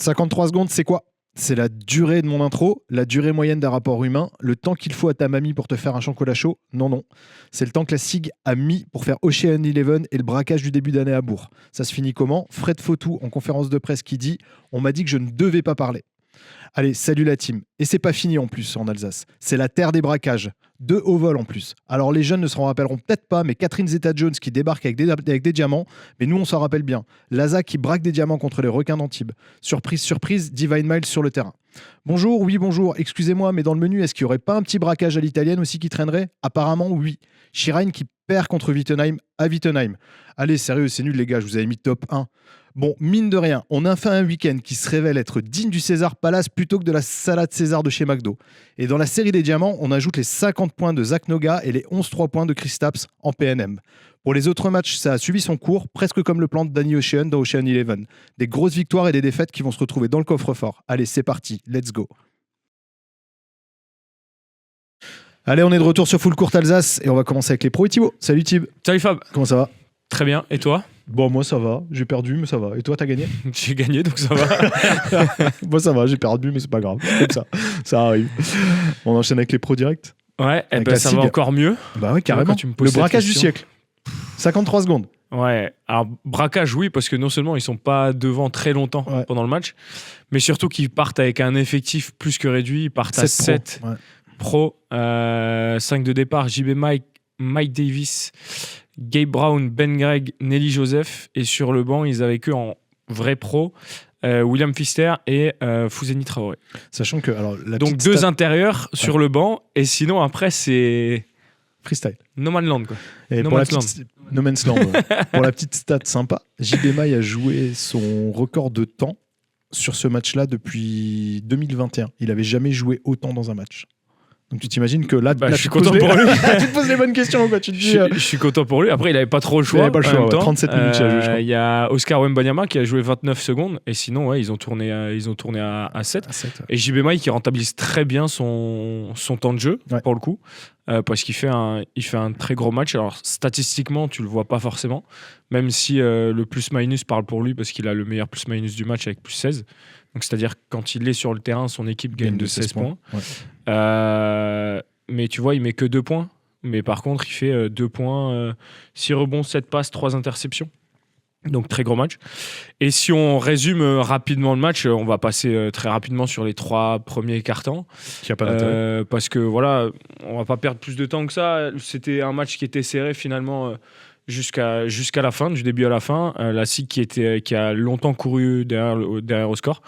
53 secondes, c'est quoi? C'est la durée de mon intro, la durée moyenne d'un rapport humain, le temps qu'il faut à ta mamie pour te faire un chocolat chaud. Non. C'est le temps que la SIG a mis pour faire Ocean Eleven et le braquage du début d'année à Bourg. Ça se finit comment? Fred Fautou en conférence de presse qui dit « On m'a dit que je ne devais pas parler ». Allez, salut la team. Et c'est pas fini en plus en Alsace. C'est la terre des braquages. 2 hauts vols en plus. Alors les jeunes ne se rappelleront peut-être pas, mais Catherine Zeta-Jones qui débarque avec des diamants, mais nous on s'en rappelle bien. Laza qui braque des diamants contre les requins d'Antibes. Surprise, surprise, Divine Miles sur le terrain. Bonjour, oui bonjour, excusez-moi, mais dans le menu, est-ce qu'il n'y aurait pas un petit braquage à l'italienne aussi qui traînerait? Apparemment oui. Shirine qui perd contre Wittenheim à Wittenheim. Allez, sérieux, c'est nul les gars, je vous avais mis top 1. Bon, mine de rien, on a fait un week-end qui se révèle être digne du César Palace plutôt que de la salade César de chez McDo. Et dans la série des diamants, on ajoute les 50 points de Zach Noga et les 11-3 points de Kristaps en PNM. Pour les autres matchs, ça a suivi son cours, presque comme le plan de Danny Ocean dans Ocean Eleven. Des grosses victoires et des défaites qui vont se retrouver dans le coffre-fort. Allez, c'est parti, let's go. Allez, on est de retour sur Full Court Alsace et on va commencer avec les pros et Thibaut. Salut Thib. Salut Fab. Comment ça va? Très bien, et toi? Bon, moi ça va, j'ai perdu, mais ça va. Et toi, t'as gagné? J'ai gagné, donc ça va. Moi ça va, j'ai perdu, mais c'est pas grave. C'est comme ça arrive. On enchaîne avec les pros directs. Ouais, et avec ben ça va encore mieux. Bah ouais, carrément. Le braquage du siècle. 53 secondes. Ouais, alors braquage, oui, parce que non seulement ils sont pas devant très longtemps pendant le match, mais surtout qu'ils partent avec un effectif plus que réduit. Ils partent à 7 pros, 5 de départ, JB Mike Davis, Gabe Brown, Ben Gregg, Nelly Joseph, et sur le banc ils avaient que en vrai pro William Pfister et Fouzeni Traoré. Sachant que alors donc 2 intérieurs sur le banc, et sinon après c'est freestyle, no man's land quoi. Et no man's land. Pour la petite stat sympa, JB Mike a joué son record de temps sur ce match-là depuis 2021. Il avait jamais joué autant dans un match. Donc tu t'imagines que là, je suis content pour lui. Tu te poses les bonnes questions quoi. Tu te dis, je suis content pour lui. Après, il avait pas trop le choix. Il avait pas le choix. 37 minutes il a joué, je crois. Il y a Oscar Wembanyama qui a joué 29 secondes, et sinon ils ont tourné à 7. Et JB Mike qui rentabilise très bien son temps de jeu pour le coup, parce qu'il fait un très gros match. Alors statistiquement, tu le vois pas forcément, même si le plus-minus parle pour lui parce qu'il a le meilleur plus-minus du match avec plus 16. Donc, c'est-à-dire quand il est sur le terrain, son équipe gagne de 16 points. Ouais. Mais tu vois, il met que 2 points. Mais par contre, il fait 2 points, 6 rebonds, 7 passes, 3 interceptions. Donc, très gros match. Et si on résume rapidement le match, on va passer très rapidement sur les 3 premiers quarts-temps. Qui a pas d'intérêt. Parce que voilà, on va pas perdre plus de temps que ça. C'était un match qui était serré finalement. Jusqu'à la fin, du début à la fin, la SIG qui a longtemps couru derrière au score,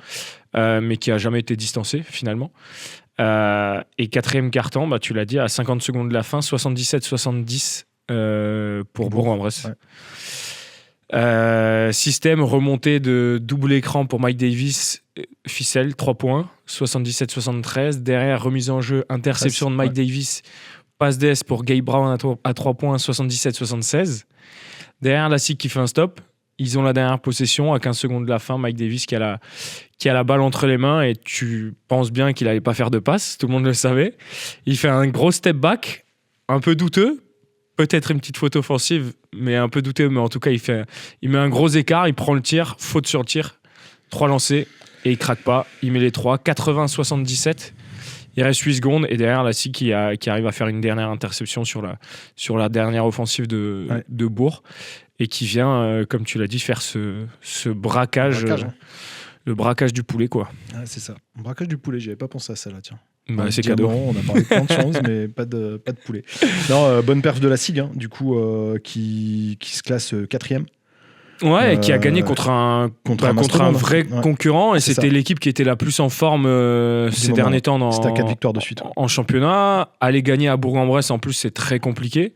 mais qui a jamais été distancée finalement. Et quatrième quart-temps, tu l'as dit, à 50 secondes de la fin, 77-70 pour Bourg-en-Bresse. Ouais. Système remontée de double écran pour Mike Davis, ficelle, 3 points, 77-73. Derrière, remise en jeu, interception de Mike Davis. Passe DS pour Gabe Brown à 3 points, 77-76. Derrière, la SIG qui fait un stop. Ils ont la dernière possession à 15 secondes de la fin. Mike Davis qui a la balle entre les mains, et tu penses bien qu'il n'allait pas faire de passe. Tout le monde le savait. Il fait un gros step back, un peu douteux. Peut-être une petite faute offensive, mais un peu douteux. Mais en tout cas, il met un gros écart. Il prend le tir, faute sur le tir. 3 lancés et il craque pas. Il met les 3. 80-77. Il reste 8 secondes, et derrière, la SIG qui arrive à faire une dernière interception sur la dernière offensive de Bourg, et qui vient, comme tu l'as dit, faire ce braquage. Le braquage du poulet, quoi. Ah, c'est ça. Le braquage du poulet, j'y avais pas pensé à ça, là, tiens. C'est cadeau. On a parlé de plein de choses, mais pas de poulet. Non, bonne perf de la SIG, hein, du coup, qui se classe 4e. Ouais, et qui a gagné contre un vrai concurrent, et c'était l'équipe qui était la plus en forme ces derniers temps c'était à 4 victoires de suite en championnat. Aller gagner à Bourg-en-Bresse, en plus, c'est très compliqué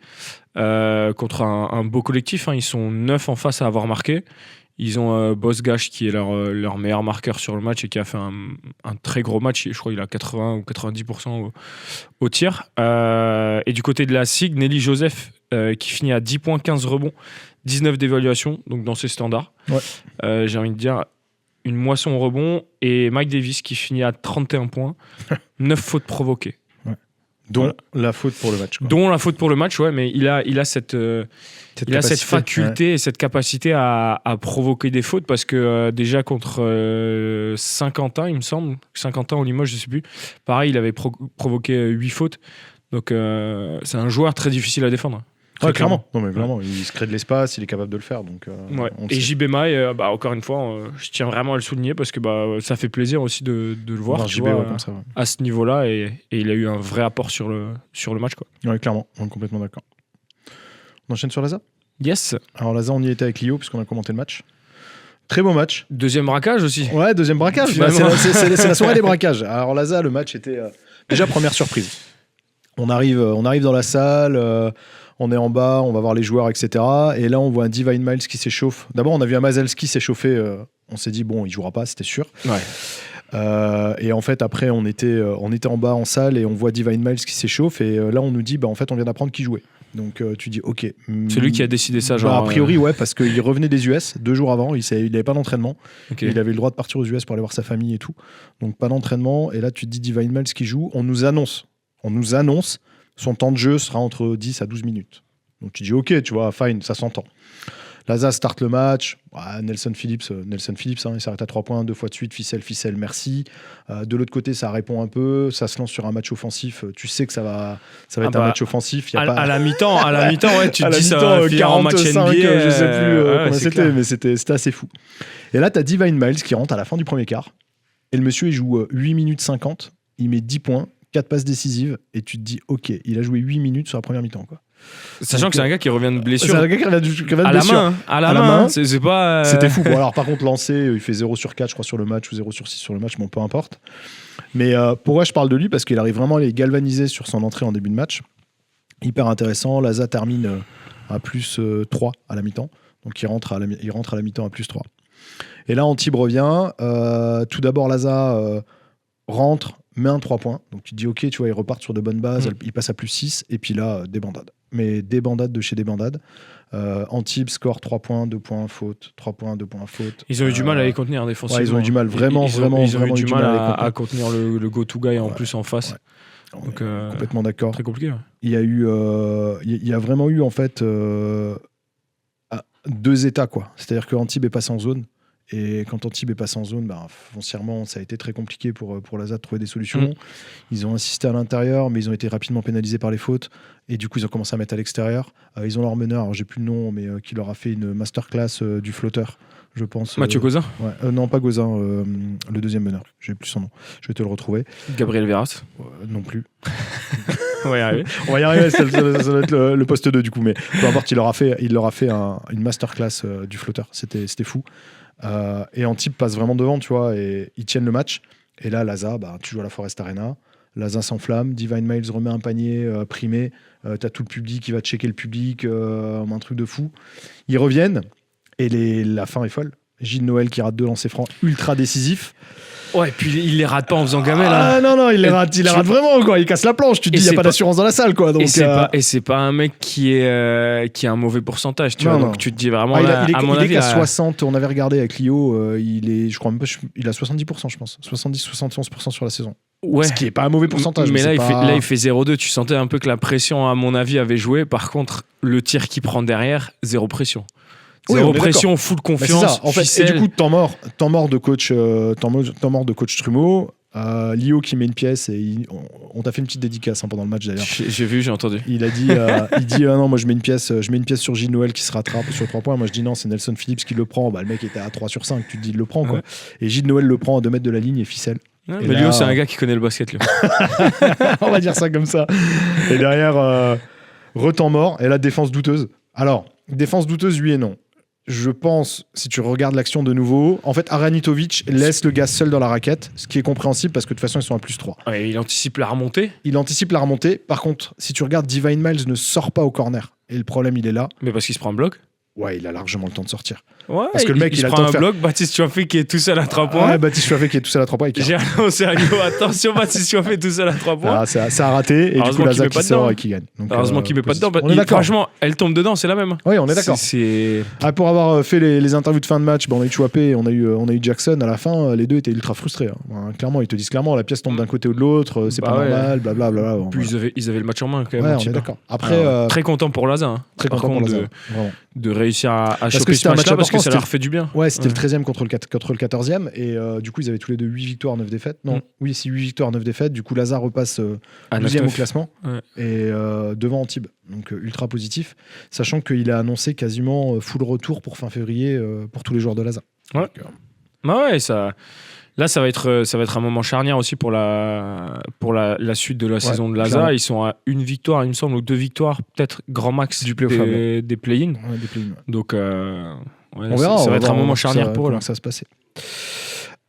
contre un beau collectif, hein. Ils sont 9 en face à avoir marqué. Ils ont Bosgash qui est leur meilleur marqueur sur le match et qui a fait un très gros match. Je crois qu'il a 80 ou 90% au tir. Et du côté de la SIG, Nelly Joseph qui finit à 10 points, 15 rebonds, 19 d'évaluation, donc dans ses standards. Ouais. J'ai envie de dire une moisson au rebond. Et Mike Davis qui finit à 31 points, 9 fautes provoquées. Dont la faute pour le match. Quoi. Dont la faute pour le match, ouais, mais il a cette faculté et cette capacité à provoquer des fautes parce que déjà contre Saint-Quentin, il me semble, Saint-Quentin ou Limoges, je sais plus, pareil, il avait provoqué 8 fautes. Donc c'est un joueur très difficile à défendre. Ouais, clairement. Non, mais clairement, il se crée de l'espace, il est capable de le faire. Donc, et JB Maille, encore une fois, je tiens vraiment à le souligner parce que ça fait plaisir aussi de le voir JB, comme ça, à ce niveau-là et il a eu un vrai apport sur le match. Quoi. Ouais, clairement, on est complètement d'accord. On enchaîne sur Laza ? Yes. Alors Laza, on y était avec Lio puisqu'on a commenté le match. Très beau match. Deuxième braquage aussi. Ouais, deuxième braquage. C'est la soirée des braquages. Alors Laza, le match était déjà première surprise. On arrive dans la salle, on est en bas, on va voir les joueurs, etc. Et là, on voit un Divine Miles qui s'échauffe. D'abord, on a vu un Mazelski s'échauffer. On s'est dit, bon, il jouera pas, c'était sûr. Ouais. Et en fait, après, on était en bas en salle et on voit Divine Miles qui s'échauffe. Et là, on nous dit, en fait, on vient d'apprendre qui jouait. Donc, tu dis, OK. C'est lui qui a décidé ça, genre. A priori, ouais, parce qu'il revenait des US 2 jours avant. Il n'avait pas d'entraînement. Okay. Il avait le droit de partir aux US pour aller voir sa famille et tout. Donc, pas d'entraînement. Et là, tu te dis, Divine Miles qui joue. On nous annonce, son temps de jeu sera entre 10 à 12 minutes. Donc tu dis ok, tu vois, fine, ça s'entend. Laza start le match. Nelson Phillips, il s'arrête à 3 points, 2 fois de suite, ficelle, merci. De l'autre côté, ça répond un peu, ça se lance sur un match offensif. Tu sais que ça va être un match offensif. À la mi-temps, ouais, tu te dis ça va finir en match NBA. Je sais plus comment c'était, mais c'était assez fou. Et là, tu as Divine Miles qui rentre à la fin du premier quart. Et le monsieur, il joue 8 minutes 50, il met 10 points. 4 passes décisives, et tu te dis, ok, il a joué 8 minutes sur la première mi-temps. Quoi. Sachant que c'est un gars qui revient de blessure. C'est un gars qui revient de blessure. À la main. C'est pas. C'était fou. Bon, alors, par contre, lancé, il fait 0 sur 4, je crois, sur le match, ou 0 sur 6 sur le match, bon, peu importe. Mais pourquoi je parle de lui ? Parce qu'il arrive vraiment à les galvaniser sur son entrée en début de match. Hyper intéressant. Laza termine à plus 3 à la mi-temps. Donc, il rentre à la mi-temps à plus 3. Et là, Antibes revient. Tout d'abord, Laza rentre, met un 3 points. Donc tu te dis ok, tu vois, ils repartent sur de bonnes bases, ils passent à plus 6, et puis là, des bandades. Mais des bandades de chez des bandades. Antibes score 3 points, 2 points, faute, 3 points, 2 points, faute. Ils ont eu du mal à les contenir défensivement. Ouais, ils ont eu du mal, vraiment eu du mal à contenir le go-to guy en plus en face. Ouais. Donc, complètement d'accord. Très compliqué. Ouais. Il y a vraiment eu en fait 2 états, quoi. C'est-à-dire que Antibes est passé en zone. Et quand Antibes est passé en zone, foncièrement, ça a été très compliqué pour Laza de trouver des solutions. Ils ont insisté à l'intérieur, mais ils ont été rapidement pénalisés par les fautes. Et du coup, ils ont commencé à mettre à l'extérieur. Ils ont leur meneur, alors j'ai plus le nom, mais qui leur a fait une masterclass du flotteur, je pense. Mathieu Gauzin Non, pas Gauzin, le deuxième meneur. J'ai plus son nom. Je vais te le retrouver. Gabriel Verras Non plus. On va y arriver. On va y arriver, ça doit être le poste 2 du coup. Mais peu importe, il leur a fait une masterclass du flotteur. C'était fou. Et Antibes passe vraiment devant, tu vois, et ils tiennent le match. Et là, Laza, tu joues à la Forest Arena. Laza s'enflamme. Divine Miles remet un panier primé. T'as tout le public qui va checker le public. Un truc de fou. Ils reviennent. Et la fin est folle. Gilles Noël qui rate 2 lancers francs ultra décisifs. Ouais, et puis il les rate pas en faisant gamelle. Non, il les rate vraiment, quoi. Il casse la planche. Tu te dis, il n'y a pas d'assurance dans la salle, quoi. Donc, et c'est pas un mec qui a un mauvais pourcentage, tu vois. Donc tu te dis vraiment, il est qu'à 60. On avait regardé avec Clio, je crois même pas, il a 70%, je pense. 70-71% sur la saison. Ouais. Ce qui n'est pas un mauvais pourcentage. Mais là, il fait 0,2. Tu sentais un peu que la pression, à mon avis, avait joué. Par contre, le tir qu'il prend derrière, zéro pression. Zéro pression, full confiance. C'est ça. En fait, et du coup, temps mort de coach Trumeau. Lio qui met une pièce et on t'a fait une petite dédicace pendant le match d'ailleurs. J'ai vu, j'ai entendu. Il dit non, moi je mets une pièce sur Gilles Noël qui se rattrape sur 3 points. Moi je dis non, c'est Nelson Phillips qui le prend. Le mec était à 3 sur 5, tu te dis il le prend, quoi. Ouais. Et Gilles Noël le prend à 2 mètres de la ligne et ficelle. Ouais, mais Lio, c'est un gars qui connaît le basket, lui. On va dire ça comme ça. Et derrière, retemps mort et la défense douteuse. Alors, défense douteuse, oui et non. Je pense, si tu regardes l'action de nouveau, en fait, Aranitovic laisse le gars seul dans la raquette, ce qui est compréhensible parce que de toute façon, ils sont à plus 3. Ouais, il anticipe la remontée. Par contre, si tu regardes, Divine Miles ne sort pas au corner. Et le problème, il est là. Mais parce qu'il se prend un bloc. Ouais, il a largement le temps de sortir. Ouais, Parce que le mec, il a le prend temps de un faire- bloc, Baptiste Choifé qui est tout seul à 3 points. Ouais, Baptiste Choifé qui est tout seul à 3 points. et qui- J'ai annoncé à Yo, attention, Baptiste Choifé tout seul à 3 points. Ah, ça a raté, et du Heureusement coup, qu'il Laza met qui pas sort dedans. et qui gagne. Donc, Heureusement qu'il met pas dedans. positif. On est d'accord. Franchement, elle tombe dedans, c'est la même. Oui, on est d'accord. C'est... Pour avoir fait les interviews de fin de match, on a eu Chouapé et on a eu Jackson à la fin. Les deux étaient ultra frustrés. Clairement, ils te disent clairement la pièce tombe d'un côté ou de l'autre, c'est Bah pas ouais. normal, blablabla. Bon, Puis ils avaient le match en main quand même. ouais, un on petit est peu. d'accord. Après, Très content pour Laza. Hein. très Par content pour contre, Laza. Vraiment. de réussir à que choper ce c'était un match match-là parce que important, ça leur fait du bien. Ouais, c'était Ouais. le 13e contre le 14e. Et du coup, ils avaient tous les deux 8 victoires, 9 défaites. Non, oui, c'est 8 victoires, 9 défaites. Du coup, Laza repasse À 12e 9-9. au classement Ouais. et devant Antibes. Donc, ultra positif. Sachant qu'il a annoncé quasiment full retour pour fin février pour tous les joueurs de Laza. Ouais. Donc, Bah ouais, ça. Là, ça va être un moment charnière aussi pour la suite de la saison de Laza. clairement. Ils sont à une victoire, il me semble, ou 2 victoires, peut-être grand max Du play-off, des play-in. on a des play-ins. Donc, On verra. ça on va être un voir moment comment charnière pour eux. comment là. ça va se passer.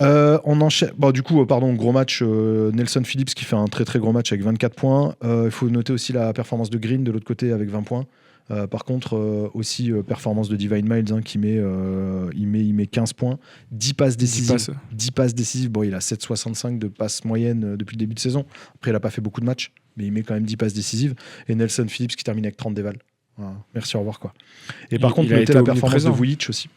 On enchaîne. Du coup, gros match. Nelson Phillips qui fait un très très gros match avec 24 points. Il faut noter aussi la performance de Green de l'autre côté avec 20 points. Par contre, aussi performance de Divine Miles qui il met 15 points, 10 passes décisives. 10 passes décisives. Bon, il a 7,65 de passes moyennes depuis le début de saison. Après, il n'a pas fait beaucoup de matchs, mais il met quand même 10 passes décisives. Et Nelson Phillips qui termine avec 30 dévals. Voilà. Merci, au revoir. Quoi. Et par contre, il a notez été la performance de omniprésent. Vujic aussi.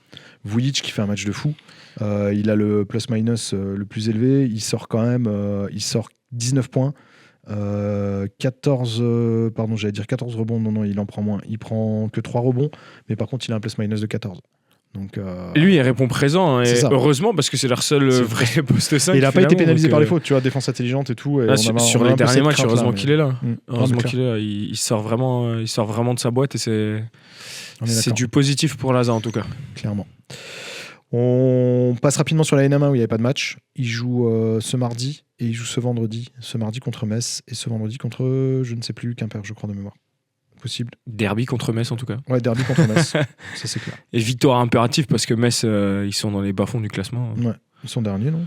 Vujic qui fait un match de fou. Il a le plus-minus le plus élevé. Il sort quand même 19 points. 14 j'allais dire 14 rebonds. Non, il en prend moins. Il prend que 3 rebonds, mais par contre, il a un plus-minus de 14. Donc, Et lui, il répond présent. C'est Et ça. heureusement, parce que c'est leur seul C'est vrai poste 5. et il n'a pas été finalement, pénalisé donc, par les fautes, tu vois, défense intelligente et tout. Et Là, on sur a les un peu derniers cette matchs, crainte-là, heureusement mais- qu'il est là. Heureusement clair. qu'il est là. Il sort vraiment de sa boîte et c'est On est d'accord. du positif pour Laza en tout cas. Clairement. On passe rapidement sur la NM1 où il n'y avait pas de match. Il joue ce mardi et il joue ce vendredi. Ce mardi contre Metz et ce vendredi contre, je ne sais plus, Quimper, je crois de mémoire. Possible. Derby contre Metz en tout cas. Ouais, derby contre Metz. Ça, c'est clair. Et victoire impérative parce que Metz, ils sont dans les bas-fonds du classement. Ouais. Ils sont derniers, non?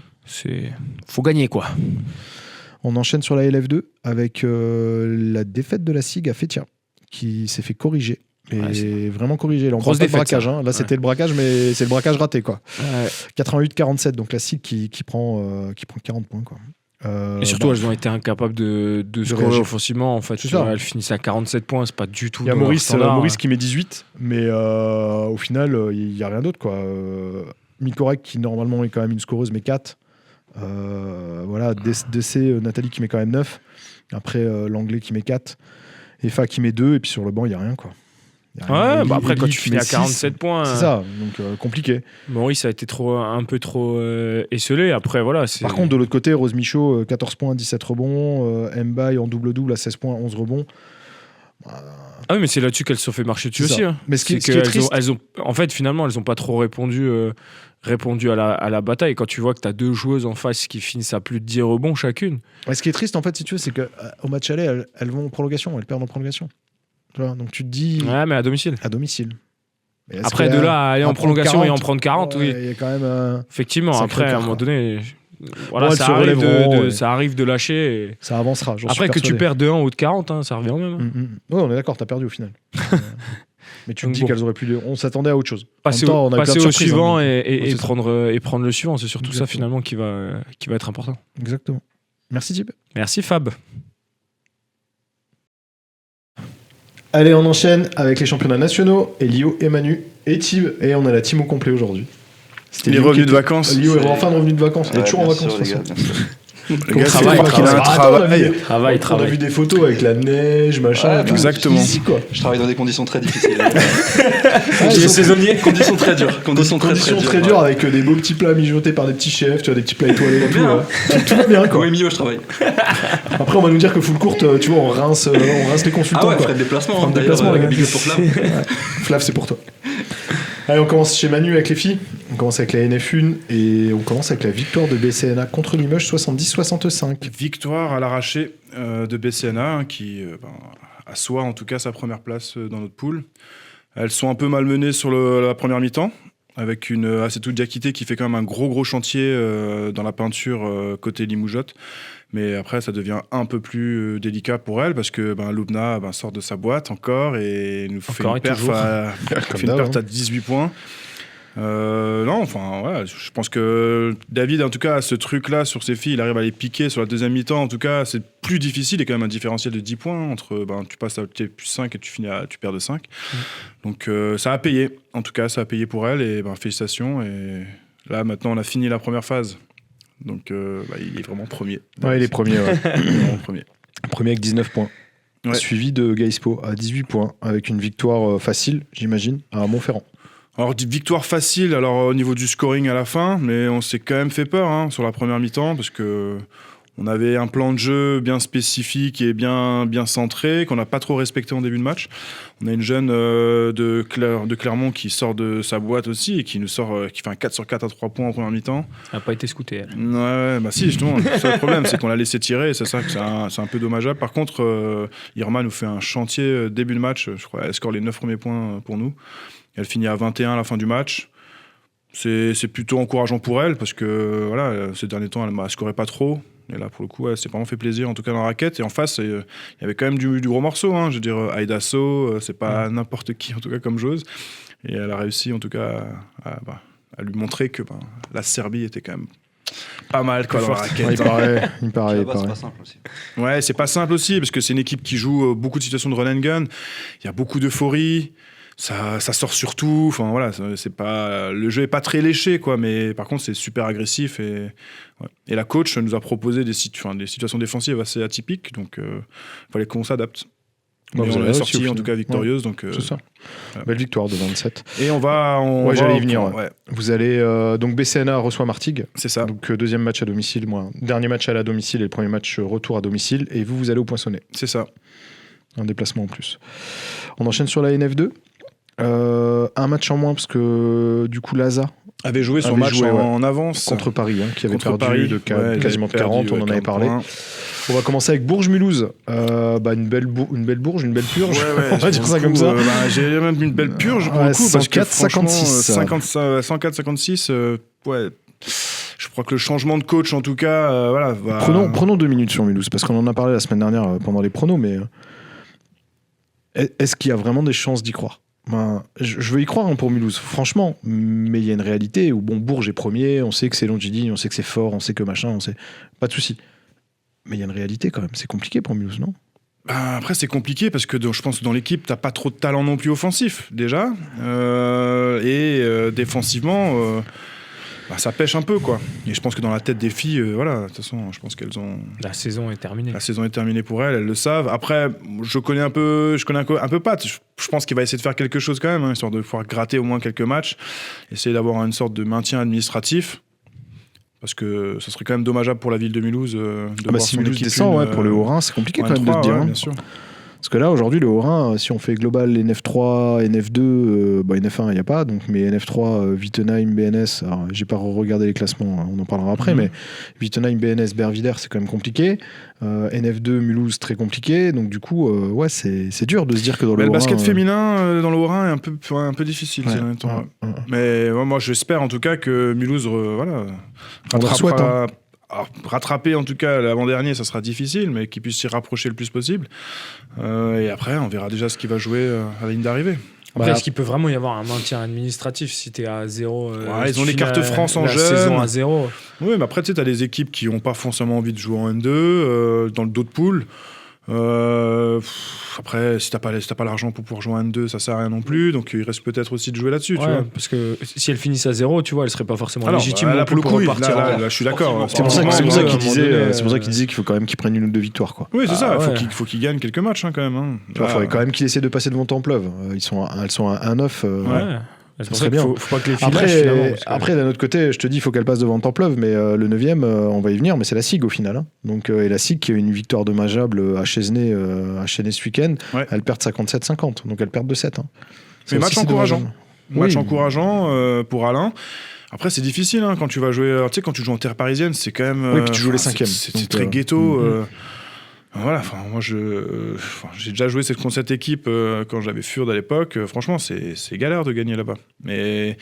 Faut gagner quoi. On enchaîne sur la LF2 avec la défaite de la SIG à Fétia qui s'est fait corriger. Et Ouais, vraiment corrigé. Là, on grosse parle pas de défaite, braquage. ça. Là, c'était le braquage, mais c'est le braquage raté. Quoi. Ouais. 88-47. Donc la SIG qui prend 40 points. Quoi. Et surtout, elles ont été incapables de scorer réagir. offensivement. En fait, C'est ça. elles finissent à 47 points. C'est pas du tout. Il y a dans leur Maurice standard. qui met 18, mais au final, il n'y a rien d'autre. Mikorek qui normalement est quand même une scoreuse, mais 4. Voilà, DC, Nathalie qui met quand même 9. Après, l'anglais qui met 4. Efa qui met 2. Et puis sur le banc, il n'y a rien. Quoi. Y a rien. Ouais, après, Ellie quand tu qui finis met à 47 points. C'est ça, donc compliqué. Maurice a été un peu trop esselé. Après, voilà. Par contre, de l'autre côté, Rose Michaud, 14 points, 17 rebonds. Mbaye en double-double à 16 points, 11 rebonds. Ah oui, mais c'est là-dessus qu'elles se sont fait marcher dessus C'est aussi. ça. Hein. Mais ce qui est qu'elles triste- en fait, finalement, elles n'ont pas trop répondu à la bataille. Quand tu vois que tu as 2 joueuses en face qui finissent à plus de 10 rebonds chacune. Ouais, ce qui est triste, en fait, si tu veux, c'est qu'au match aller, elles vont en prolongation, elles perdent en prolongation. Tu vois, donc tu te dis Ouais, mais à domicile. à domicile. Mais est-ce Après, que de là à aller en prendre prolongation et 40, en prendre 40, ouais, oui. il y a quand même. Effectivement, sacré après, à un écart, moment quoi. donné, voilà, Bon, ça, elles se arrive relèveront, ouais. ça arrive de lâcher. Et... Ça avancera. J'en Après, suis que tu persuadé. perds de 1 ou de 40, hein, ça revient au même. Ouais, on est d'accord, t'as perdu au final. Mais tu me Donc dis bon. qu'elles auraient pu. On s'attendait à autre chose. Passer En même temps, on a eu plein de au surprises, suivant hein. et Ouais, c'est ça. prendre le suivant. C'est surtout ça, Exactement. finalement, qui va être important. Exactement. Merci, Tib. Merci, Fab. Allez, on enchaîne avec les championnats nationaux. Elio, et Manu et Tib. Et on a la team au complet aujourd'hui. C'était Il est Lio revenu qui de vacances. Lio est enfin revenu de vacances. Il est toujours en bien vacances. sûr, de les toute gars, façon. bien sûr. Le gars, c'est Travail, vrai qu'il a un Attends, travail. Travail. On a vu des photos avec la neige, machin. Ouais, tout. exactement. Easy, quoi. Je travaille dans des conditions très difficiles. Ah, ils Qui est sont- saisonnier. Conditions très dures. Conditions Conditions très dures avec des beaux petits plats mijotés par des petits chefs, tu vois, des petits plats étoilés et tout. Bien, Tout va bien, quoi. Oui, milieu, je travaille. Après, on va nous dire que full courte, tu vois, on rince les consultants. Ah ouais, quoi. frais de déplacement. Frais de D'ailleurs, déplacement, les gars. big up pour Flav. Ouais. Flav, c'est pour toi. Allez, on commence chez Manu avec les filles. On commence avec la NF1 et on commence avec la victoire de BCNA contre Limoges 70-65. Victoire à l'arraché de BCNA hein, qui assoit en tout cas sa première place dans notre poule. Elles sont un peu malmenées sur la première mi-temps avec une Assetou Diakité qui fait quand même un gros chantier dans la peinture côté Limoujotte. Mais après, ça devient un peu plus délicat pour elle parce que Lubna sort de sa boîte encore et nous fait une perf à 18 points. Non, enfin, ouais, je pense que David, en tout cas, a ce truc-là sur ses filles, il arrive à les piquer sur la deuxième mi-temps. En tout cas, c'est plus difficile. Il y a quand même un différentiel de 10 points entre tu passes à plus 5 et tu perds de 5. Donc, ça a payé. En tout cas, ça a payé pour elle et félicitations. Et là, maintenant, on a fini la première phase. Donc, il est vraiment premier. Ouais, il est premier. Ouais. Premier avec 19 points. Ouais. Suivi de Gaispo à 18 points, avec une victoire facile, j'imagine, à Montferrand. Alors, victoire facile au niveau du scoring à la fin, mais on s'est quand même fait peur sur la première mi-temps parce qu'on avait un plan de jeu bien spécifique et bien centré, qu'on n'a pas trop respecté en début de match. On a une jeune de Clermont qui sort de sa boîte aussi et qui fait un 4 sur 4 à 3 points en première mi-temps. Elle n'a pas été scoutée, elle. Ouais, si, justement. C'est ça le problème, c'est qu'on l'a laissé tirer et c'est ça que c'est un peu dommageable. Par contre, Irma nous fait un chantier début de match. Je crois qu'elle score les 9 premiers points pour nous. Elle finit à 21 à la fin du match. C'est plutôt encourageant pour elle parce que ces derniers temps, elle ne scorait pas trop. Et là, pour le coup, elle s'est vraiment fait plaisir, en tout cas dans la raquette. Et en face, il y avait quand même du gros morceau. Je veux dire, Aïda So, c'est pas n'importe qui, en tout cas, comme joueuse. Et elle a réussi, en tout cas, à lui montrer que la Serbie était quand même pas mal dans la raquette. Il paraît. C'est pas simple aussi. Ouais, c'est pas simple aussi parce que c'est une équipe qui joue beaucoup de situations de run and gun. Il y a beaucoup d'euphorie. Ça sort surtout. Enfin voilà, c'est pas le jeu est pas très léché quoi, mais par contre c'est super agressif et la coach nous a proposé des situations défensives assez atypiques, donc fallait qu'on s'adapte. Mais on est sorti en tout cas victorieuse, donc c'est ça. Belle victoire de 27. Et on va j'allais y venir. Ouais. Vous allez donc BCNA reçoit Martigues. C'est ça. Donc deuxième match à domicile, dernier match à domicile et le premier match retour à domicile, et vous allez au Poinçonnet. C'est ça. Un déplacement en plus. On enchaîne sur la NF2. Un match en moins parce que du coup Laza avait joué son match en avance contre Paris, qui avait perdu quasiment de 40, on en avait parlé. On va commencer avec Bourges-Mulhouse. Une belle Bourges, une belle purge. On va dire ça comme ça. J'ai même une belle purge pour le coup. 104-56. 104-56. Je crois que le changement de coach, en tout cas, va... Prenons 2 minutes sur Mulhouse, parce qu'on en a parlé la semaine dernière pendant les pronos, mais est-ce qu'il y a vraiment des chances d'y croire ? Je veux y croire pour Mulhouse, franchement, mais il y a une réalité où Bourges est premier, on sait que c'est Longini, on sait que c'est fort, on sait que machin, on sait, pas de souci. Mais il y a une réalité quand même, c'est compliqué pour Mulhouse, non ? Après c'est compliqué parce que je pense que dans l'équipe t'as pas trop de talent non plus offensif déjà, et défensivement ça pêche un peu quoi. Et je pense que dans la tête des filles, de toute façon, je pense qu'elles ont. La saison est terminée. La saison est terminée pour elles le savent. Après, je connais un peu Pat. Je pense qu'il va essayer de faire quelque chose quand même, histoire de pouvoir gratter au moins quelques matchs, essayer d'avoir une sorte de maintien administratif. Parce que ça serait quand même dommageable pour la ville de Mulhouse de voir si son Mulhouse équipe descend, pour le Haut-Rhin, c'est compliqué quand même de se dire. Bien sûr. Parce que là, aujourd'hui, le Haut-Rhin, si on fait global NF3, NF2, NF1, il n'y a pas, donc, mais NF3, Wittenheim, BNS, alors, j'ai pas regardé les classements, on en parlera après, mais Wittenheim, BNS, Berwider, c'est quand même compliqué. NF2, Mulhouse, très compliqué. Donc, du coup, c'est dur de se dire que dans le Haut-Rhin. Le basket féminin dans le Haut-Rhin est un peu difficile. Mais moi, j'espère en tout cas que Mulhouse rattraper en tout cas l'avant-dernier, ça sera difficile, mais qu'ils puissent s'y rapprocher le plus possible. Et après, on verra déjà ce qui va jouer à la ligne d'arrivée. Après, est-ce qu'il peut vraiment y avoir un maintien administratif si tu es à 0 ils ont les cartes France en jeunes. Saison à 0. Oui, mais après, tu sais, tu as des équipes qui n'ont pas forcément envie de jouer en N2, dans le dos de poule. Après, si t'as pas l'argent pour pouvoir jouer en N2, ça sert à rien non plus. Donc il reste peut-être aussi de jouer là-dessus. Tu vois. Parce que si elles finissent à 0, tu vois, elles seraient pas forcément légitimes pour le coup. Repartir. Là, je suis d'accord. C'est pour ça qu'il disait qu'il faut quand même qu'ils prennent une ou deux victoires, quoi. Oui, c'est ça. Il faut qu'ils gagnent quelques matchs quand même. Il faudrait quand même qu'ils essaient de passer devant Templeuve. Elles sont à 1-9. C'est pour ça qu'il faut pas que les filles lâchent, finalement. Après, d'un autre côté, je te dis, il faut qu'elle passe devant Templeuve, mais le 9e, on va y venir, mais c'est la SIG au final. Donc, et la SIG qui a eu une victoire dommageable à Chesnay ce week-end, elle perd 57-50, donc elle perd de 7. Mais match encourageant. Match encourageant pour Alain. Après, c'est difficile quand tu vas jouer. Tu sais, quand tu joues en terre parisienne, c'est quand même. Oui, puis tu joues les 5e. C'est très ghetto. Voilà, moi j'ai déjà joué contre cette équipe quand j'avais Fürth à l'époque. Franchement, c'est galère de gagner là-bas. Mais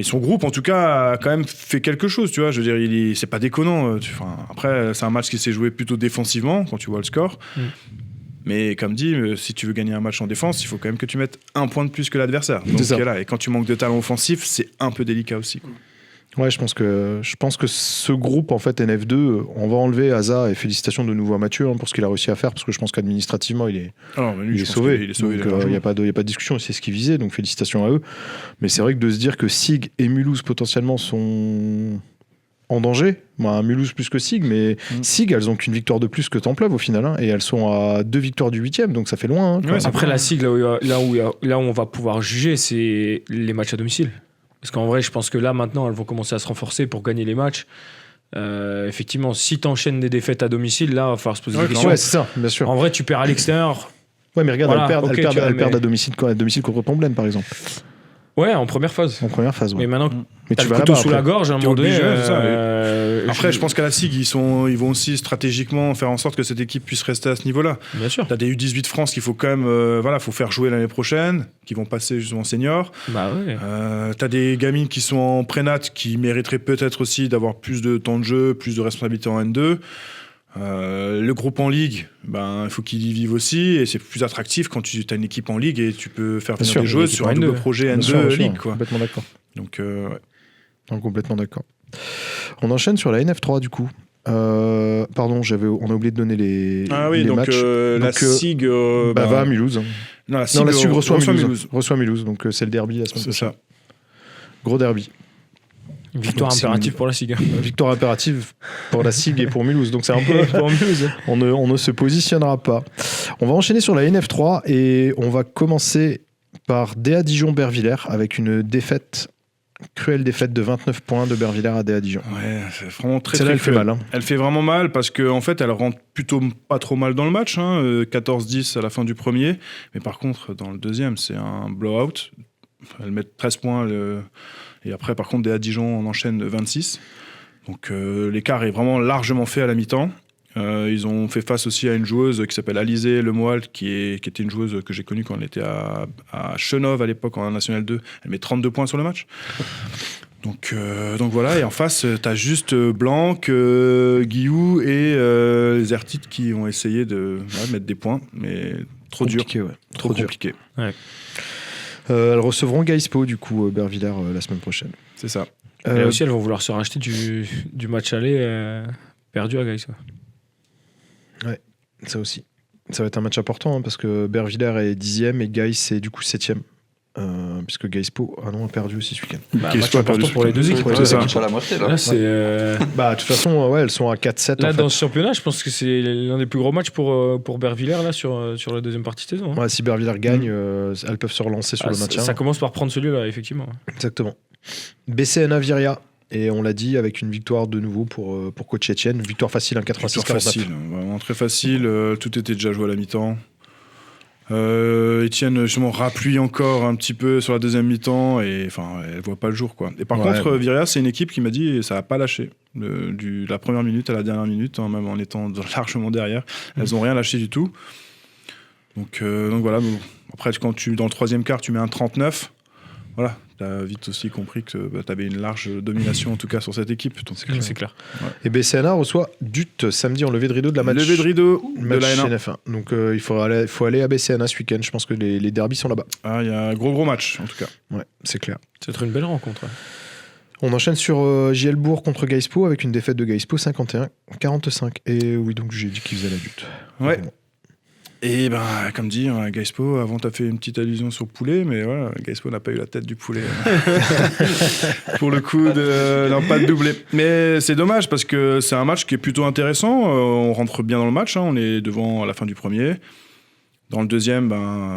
son groupe, en tout cas, a quand même fait quelque chose. Tu vois, je veux dire, c'est pas déconnant. Après, c'est un match qui s'est joué plutôt défensivement quand tu vois le score. Mais comme dit, si tu veux gagner un match en défense, il faut quand même que tu mettes un point de plus que l'adversaire. Donc, et quand tu manques de talent offensif, c'est un peu délicat aussi, quoi. Ouais, je pense que ce groupe, en fait, NF2, on va enlever Asa et félicitations de nouveau à Mathieu pour ce qu'il a réussi à faire, parce que je pense qu'administrativement, il est sauvé. Il n'y a pas de discussion, c'est ce qu'il visait, donc félicitations à eux. Mais c'est vrai que de se dire que Sig et Mulhouse, potentiellement, sont en danger, Mulhouse plus que Sig, mais Sig, elles ont qu'une victoire de plus que Templeuve au final, et elles sont à 2 victoires du 8e, donc ça fait loin. Après, la Sig, là où on va pouvoir juger, c'est les matchs à domicile. Parce qu'en vrai, je pense que là, maintenant, elles vont commencer à se renforcer pour gagner les matchs. Effectivement, si tu enchaînes des défaites à domicile, là, il va falloir se poser des questions. Ouais, c'est ça, bien sûr. En vrai, tu perds à l'extérieur. Ouais, mais regarde, elles perdent à domicile contre Tomblaine, par exemple. Ouais, en première phase. En première phase, ouais. Mais maintenant, mais t'as le couteau sous la gorge, à un moment donné. Après, je pense qu'à la SIG, ils vont aussi stratégiquement faire en sorte que cette équipe puisse rester à ce niveau-là. Bien sûr. T'as des U18 France qu'il faut quand même faut faire jouer l'année prochaine, qui vont passer justement senior. Bah ouais. T'as des gamines qui sont en prénat qui mériteraient peut-être aussi d'avoir plus de temps de jeu, plus de responsabilités en N2. Le groupe en ligue, il faut qu'ils y vivent aussi, et c'est plus attractif quand tu as une équipe en ligue et tu peux faire venir des joueuses sur un double projet N2 ligue, quoi. Complètement d'accord. Donc, complètement d'accord. On enchaîne sur la NF3 du coup. Pardon, on a oublié de donner les matchs. La SIG va à Mulhouse. Non, la SIG reçoit Mulhouse. Donc c'est le derby la semaine prochaine. C'est ça. Gros derby. Victoire impérative pour la SIG. Victoire impérative pour la SIG et pour Mulhouse. Donc c'est un peu. Pour Mulhouse. On ne se positionnera pas. On va enchaîner sur la NF3 et on va commencer par DA Dijon-Bervillers avec une cruelle défaite de 29 points de Bervillers à DA Dijon. Ouais, c'est vraiment très Celle-là, très elle fait mal. Elle fait vraiment mal parce qu'en fait, elle rentre plutôt pas trop mal dans le match. 14-10 à la fin du premier. Mais par contre, dans le deuxième, c'est un blowout. Elle met 13 points. Et après, par contre, DA Dijon, on enchaîne 26. Donc l'écart est vraiment largement fait à la mi-temps. Ils ont fait face aussi à une joueuse qui s'appelle Alizé Lemoal, qui était une joueuse que j'ai connue quand elle était à Chenov à l'époque en National 2. Elle met 32 points sur le match. Donc voilà, et en face, tu as juste Blanc, Guillou et Zertit qui ont essayé de mettre des points, mais trop compliqué, dur. Ouais. Trop compliqué. Ouais. Elles recevront Gaispo, du coup, Bervillers, la semaine prochaine. C'est ça. Et aussi, elles vont vouloir se racheter du match aller perdu à Gaispo. Ouais, ça aussi. Ça va être un match important parce que Bervillers est 10e et Gais est du coup 7e. Puisque Gaispo a perdu aussi ce week-end. Match important pour les deux équipes. C'est ça. Pas la moitié là. Là, c'est. De toute façon, elles sont à 4-7. Là, dans ce championnat, je pense que c'est l'un des plus gros matchs pour Bervillers là, sur la deuxième partie de saison. Ouais, si Bervillers gagne, elles peuvent se relancer sur le maintien. Ça commence par prendre celui-là, effectivement. Exactement. BCNA Viria. Et on l'a dit, avec une victoire de nouveau pour coach Etienne. Victoire facile, 86-49. Facile, vraiment très facile. Tout était déjà joué à la mi-temps. Etienne justement rappuie encore un petit peu sur la deuxième mi-temps et elle voit pas le jour, quoi. Et par contre, Viria, c'est une équipe qui m'a dit ça a pas lâché de la première minute à la dernière minute, même en étant largement derrière. Elles ont rien lâché du tout. Donc voilà. Bon. Après, quand dans le troisième quart, tu mets un 39. Voilà, tu as vite aussi compris que tu avais une large domination en tout cas sur cette équipe. Donc c'est clair. Ouais. Et BCNA reçoit Dutte samedi en levée de rideau de la match. Levée de rideau de la N1. NF1. Donc il faut aller à BCNA ce week-end. Je pense que les derbys sont là-bas. Il y a un gros match en tout cas. Ouais, c'est clair. Ça va être une belle rencontre. Ouais. On enchaîne sur Gielbourg contre Gaispo avec une défaite de Gaispo 51-45. Et oui, donc j'ai dit qu'il faisait la Dutte. Ouais. Vraiment. Et comme dit, Gaispo, avant tu as fait une petite allusion sur Poulet, mais voilà, Gaispo n'a pas eu la tête du poulet. Pour le coup, pas de doublé. Mais c'est dommage parce que c'est un match qui est plutôt intéressant. On rentre bien dans le match, on est devant à la fin du premier. Dans le deuxième,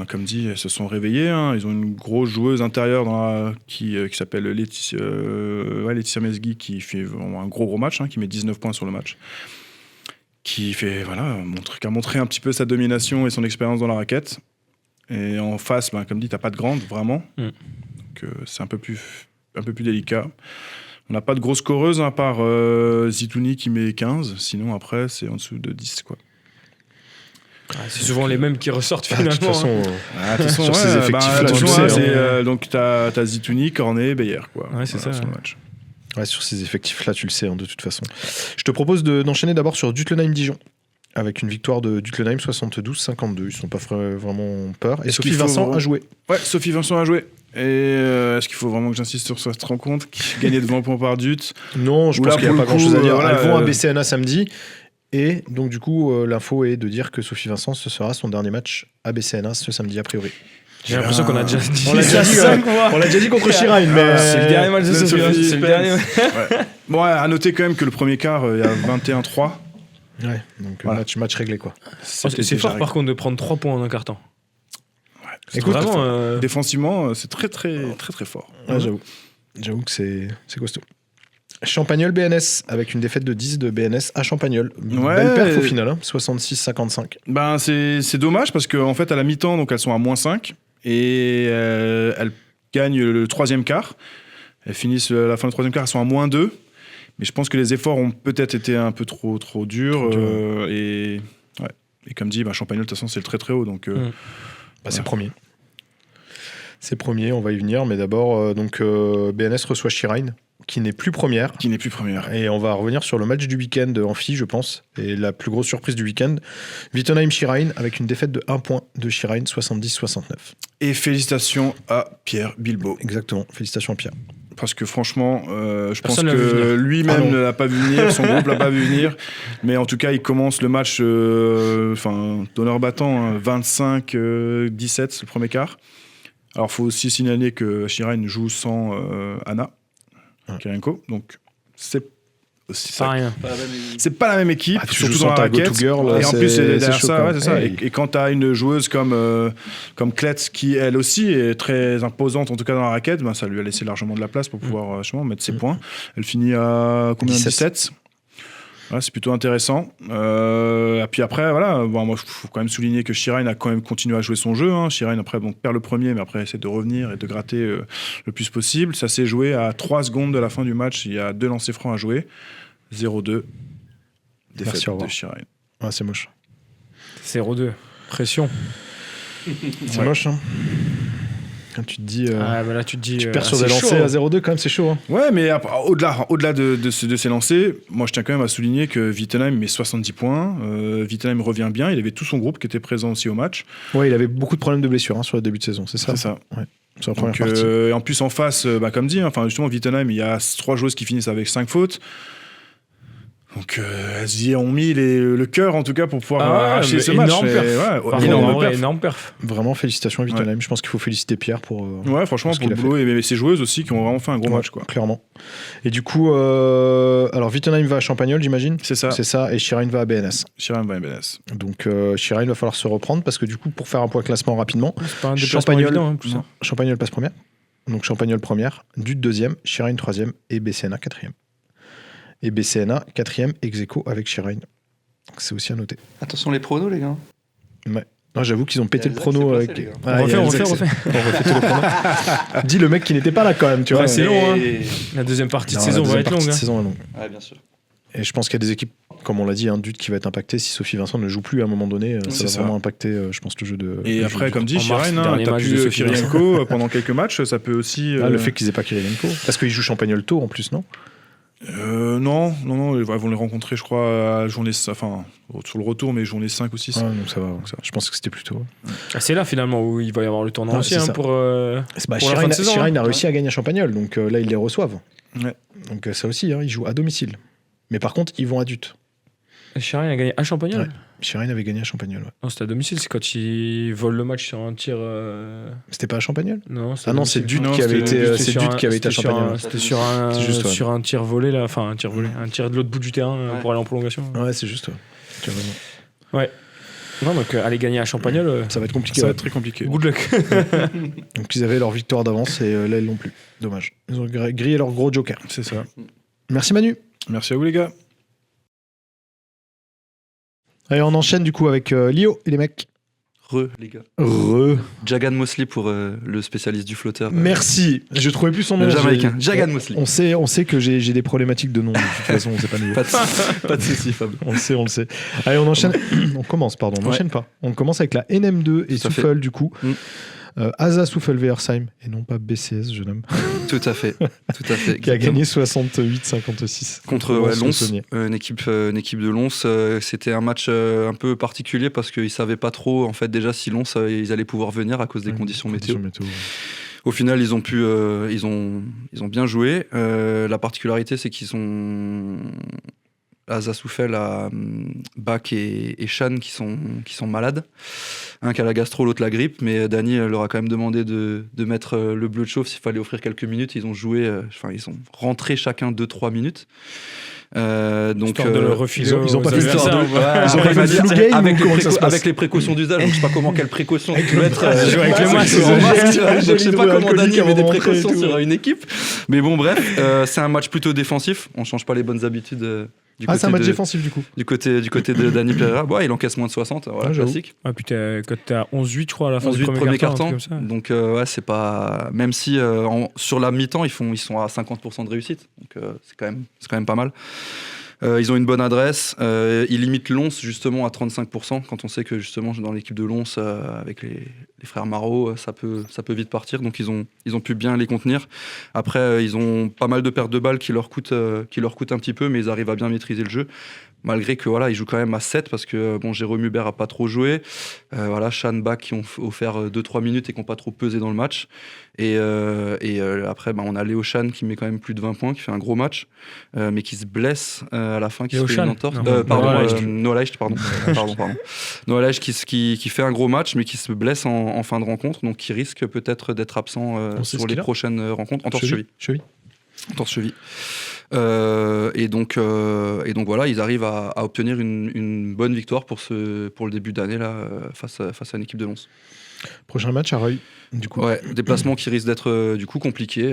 comme dit, elles se sont réveillées. Ils ont une grosse joueuse intérieure qui s'appelle Laetitia Mesgui, qui fait vraiment un gros match, qui met 19 points sur le match. Qui a montré un petit peu sa domination et son expérience dans la raquette. Et en face, comme dit, t'as pas de grande, vraiment. Donc c'est un peu plus délicat. On n'a pas de grosse scoreuse, à part Zitouni qui met 15. Sinon, après, c'est en dessous de 10, quoi. C'est souvent les mêmes qui ressortent De finalement. toute façon, sur ces effectifs-là, tu le sais. Donc t'as Zitouni, Cornet, Beyer, quoi. Ouais, c'est ça. sur le match. Ouais, sur ces effectifs-là, tu le sais, de toute façon. Je te propose d'enchaîner d'abord sur Dutlenheim-Dijon, avec une victoire de Dutlenheim 72-52. Ils sont pas vraiment peur. Et Sophie Vincent a joué. Ouais, Sophie Vincent a joué. Et est-ce qu'il faut vraiment que j'insiste sur cette rencontre qui gagnait de 20 points par Dut? Non, je pense qu'il n'y a pas grand-chose à dire. Voilà, elles vont à BCNA samedi. Et donc, du coup, l'info est de dire que Sophie Vincent, ce sera son dernier match à BCNA ce samedi, a priori. J'ai l'impression qu'on a déjà dit on l'a déjà dit contre Shirine, mais c'est le dernier match de Sophie. C'est le dernier. Bon, à noter quand même que le premier quart, il y a 21-3. Ouais, donc voilà. match réglé, quoi. C'est fort par contre de prendre 3 points en un quart temps. Ouais, écoute, vraiment, défensivement, c'est très fort. Ouais, j'avoue que c'est costaud. Champagnol BNS avec une défaite de 10 de BNS à Champagnol. Ouais. Belle perf au final, 66-55. Ben c'est dommage parce qu'en fait à la mi-temps donc elles sont à -5 et elles gagnent le troisième quart. Elles finissent à la fin du troisième quart, elles sont à -2. Mais je pense que les efforts ont peut-être été un peu trop durs. Et comme dit, Champagnol de toute façon c'est le très très haut. Donc, c'est premier. C'est premier, on va y venir. Mais d'abord, BNS reçoit Shirine, qui n'est plus première. Et on va revenir sur le match du week-end en filles, je pense. Et la plus grosse surprise du week-end, Wittenheim-Shirine, avec une défaite de 1 point de Shirine, 70-69. Et félicitations à Pierre Bilbao. Exactement, félicitations à Pierre. Parce que franchement, je pense que lui-même ne l'a pas vu venir, son groupe l'a pas vu venir. Mais en tout cas, il commence le match d'honneur battant, 25-17, le premier quart. Alors, il faut aussi signaler que Shirine joue sans Anna Kirienko. Donc, c'est aussi pas rien. C'est pas la même équipe, surtout dans la raquette. Girl, et en plus, derrière chaud, ça, c'est ça. Et quand tu as une joueuse comme Klets, qui elle aussi est très imposante, en tout cas dans la raquette, ça lui a laissé largement de la place pour pouvoir mettre ses points. Elle finit à combien? 17. Ouais, c'est plutôt intéressant. Et puis après, moi, il faut quand même souligner que Shirine a quand même continué à jouer son jeu. Shirine, après, perd le premier, mais après, essaie de revenir et de gratter le plus possible. Ça s'est joué à 3 secondes de la fin du match. Il y a 2 lancers francs à jouer. 0-2. Défaite de Shirine. Ouais, c'est moche. 0-2. Pression. C'est moche, hein. Quand tu te dis, là, tu perds sur des lancers à 0-2, quand même, c'est chaud. Hein. Ouais, mais au-delà de ces lancers, moi je tiens quand même à souligner que Wittenheim met 70 points. Wittenheim revient bien. Il avait tout son groupe qui était présent aussi au match. Ouais, il avait beaucoup de problèmes de blessures sur le début de saison, c'est ça? C'est ça. Ouais. Sur la première partie. Et en plus, en face, comme dit, justement, Wittenheim, il y a 3 joueuses qui finissent avec 5 fautes. Donc, elles y ont mis le cœur, en tout cas, pour pouvoir arracher ce match. Énorme perf. Vraiment, félicitations à Wittenheim. Je pense qu'il faut féliciter Pierre pour. Ouais, franchement, pour le boulot. Et ses joueuses aussi qui ont vraiment fait un gros match, quoi. Clairement. Et du coup, alors Wittenheim va à Champagnol, j'imagine. C'est ça. C'est ça. Et Shirine va à BNS. Donc, Shirine va falloir se reprendre parce que du coup, pour faire un point classement rapidement, c'est pas un déplacement évident, plus. Champagnol passe première. Donc, Champagnol première, Dut deuxième, Shirine troisième et BCNA quatrième. Et BCNA, 4e, ex-aequo avec Shirine. C'est aussi à noter. Attention les pronos, les gars. Ouais. Non, j'avoue qu'ils ont pété le prono. Placé, on refait. On refait tous les pronos. Dis le mec qui n'était pas là quand même, tu vois. C'est long, hein. La deuxième partie de saison va être longue. Ouais, bien sûr. Et je pense qu'il y a des équipes, comme on l'a dit, Dut qui va être impacté si Sophie Vincent ne joue plus à un moment donné. Ça va vraiment impacter, je pense, le jeu de. Et après, comme dit, Shirine, t'as pu Kirienko pendant quelques matchs, ça peut aussi. Le fait qu'ils aient pas Kirienko. Parce qu'ils jouent Champagnol tôt en plus, non? Non, ils vont les rencontrer, je crois, à journée, sur le retour, mais journée 5 ou 6. Ah, donc ça va. Je pense que c'était plus tôt. C'est là finalement où il va y avoir le tournant aussi pour la fin de saison. Shirine a réussi à gagner à Champagnol, donc là ils les reçoivent. Ouais. Donc ça aussi, ils jouent à domicile. Mais par contre, ils vont à Dut. Shirine a gagné à Champagnol. Ouais. Shirine avait gagné à Champagnol. Ouais. Non, c'était à domicile, c'est quand ils volent le match sur un tir. C'était pas à Champagnol? Non, c'est Dut qui avait été à Champagnol. C'était sur un tir volé là, enfin un tir volé, un tir de l'autre bout du terrain pour aller en prolongation. Ouais, c'est juste. Ouais. Non, donc aller gagner à Champagnol, ça va être compliqué. Ça va être très compliqué. Good luck. Donc ils avaient leur victoire d'avance et là ils l'ont plus. Dommage. Ils ont grillé leur gros joker. C'est ça. Merci Manu. Merci à vous les gars. Allez, on enchaîne du coup avec Lio et les mecs. les gars. Jagan Mosley pour le spécialiste du flotteur. Merci. Je trouvais plus son nom. Le Jamaïcain. Jagan Mosley. On sait que j'ai des problématiques de nom. De toute façon, c'est pas nouveau. Pas de soucis, Fab. On le sait. Allez, on enchaîne. On commence pas. On commence avec la NM2 et Souffle du coup. Asa Souffle Versheim et non pas BCS, jeune homme. Tout à fait. Qui a gagné 68-56 contre Lons, une équipe de Lons. C'était un match un peu particulier parce qu'ils savaient pas trop en fait déjà si Lons ils allaient pouvoir venir à cause des conditions météo. Au final, ils ont bien joué. La particularité, c'est qu'ils ont Asa Souffle à Bach et Shan qui sont malades. Un qui a la gastro, l'autre la grippe, mais Dany leur a quand même demandé de mettre le bleu de chauffe s'il fallait offrir quelques minutes. Ils ont joué, ils ont rentré chacun 2-3 minutes. Donc de le refiler ils ont pas fait adversaires, ils ont fait le flou game avec les précautions d'usage. Donc je sais pas quelle précaution tu peux mettre avec le masque. Donc je sais pas comment Dany met des précautions sur une équipe. Mais bon bref, c'est un match plutôt défensif. On change pas les bonnes habitudes. C'est un match défensif du coup. Du côté de Dany Pereira, il encaisse moins de 60, voilà, classique. Puis quand t'es à 11-8, je crois, à la fin du premier quart-temps. Donc c'est pas. Même si sur la mi-temps, ils sont à 50% de réussite. Donc c'est quand même pas mal. Ils ont une bonne adresse. Ils limitent Lons justement à 35%. Quand on sait que justement dans l'équipe de Lons, avec les frères Marot, ça peut vite partir. Donc ils ont pu bien les contenir. Après, ils ont pas mal de pertes de balles qui leur coûtent un petit peu, mais ils arrivent à bien maîtriser le jeu. Malgré que ils jouent quand même à 7 parce que Jérôme Hubert a pas trop joué. Shan, Bach qui ont offert 2-3 minutes et qui n'ont pas trop pesé dans le match. Et après, on a Léo Shan qui met quand même plus de 20 points, qui fait un gros match, mais qui se blesse à la fin, qui se fait une entorse. Noah Leicht, pardon. Noah Leicht qui fait un gros match, mais qui se blesse en fin de rencontre, donc qui risque peut-être d'être absent sur les prochaines rencontres. Entorse cheville. Et donc voilà, ils arrivent à obtenir une bonne victoire pour le début d'année là, face à une équipe de Lons. Prochain match à Reuil, du coup. Ouais, déplacement qui risque d'être du coup compliqué.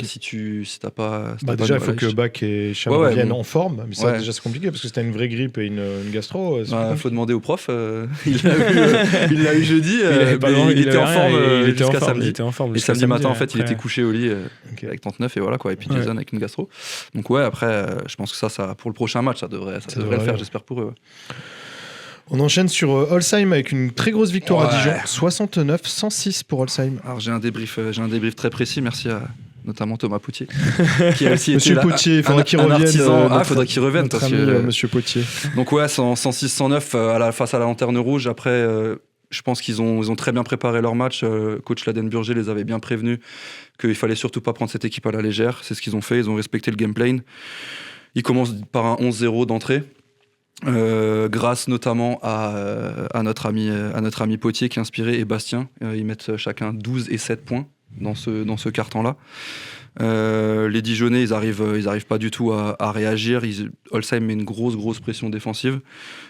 Si t'as pas. Déjà, il faut que Bach et Cham reviennent en forme, mais ça déjà c'est compliqué parce que c'était une vraie grippe et une gastro. Il faut demander au prof. Il l'a eu jeudi. Il était en forme jusqu'à samedi. Et samedi matin, en fait, il était couché au lit avec 39 et voilà quoi. Et puis Jason avec une gastro. Donc après, je pense que ça pour le prochain match, ça devrait le faire. J'espère pour eux. On enchaîne sur Holsheim avec une très grosse victoire à Dijon, 69-106 pour Holsheim. Alors j'ai un débrief très précis, merci à notamment Thomas Potier, qui a aussi Monsieur été Potier, il faudrait qu'il revienne. Faudrait qu'il revienne parce que Monsieur Potier. Donc 106-109 face à la Lanterne Rouge. Après, je pense qu'ils ont très bien préparé leur match. Coach Laden-Burger les avait bien prévenus qu'il fallait surtout pas prendre cette équipe à la légère. C'est ce qu'ils ont fait. Ils ont respecté le game plan. Ils commencent par un 11-0 d'entrée. Grâce notamment à notre ami Potier qui est inspiré et Bastien. Ils mettent chacun 12 et 7 points dans ce carton-là. Les Dijonnais, ils arrivent pas du tout à réagir. Holsheim met une grosse pression défensive.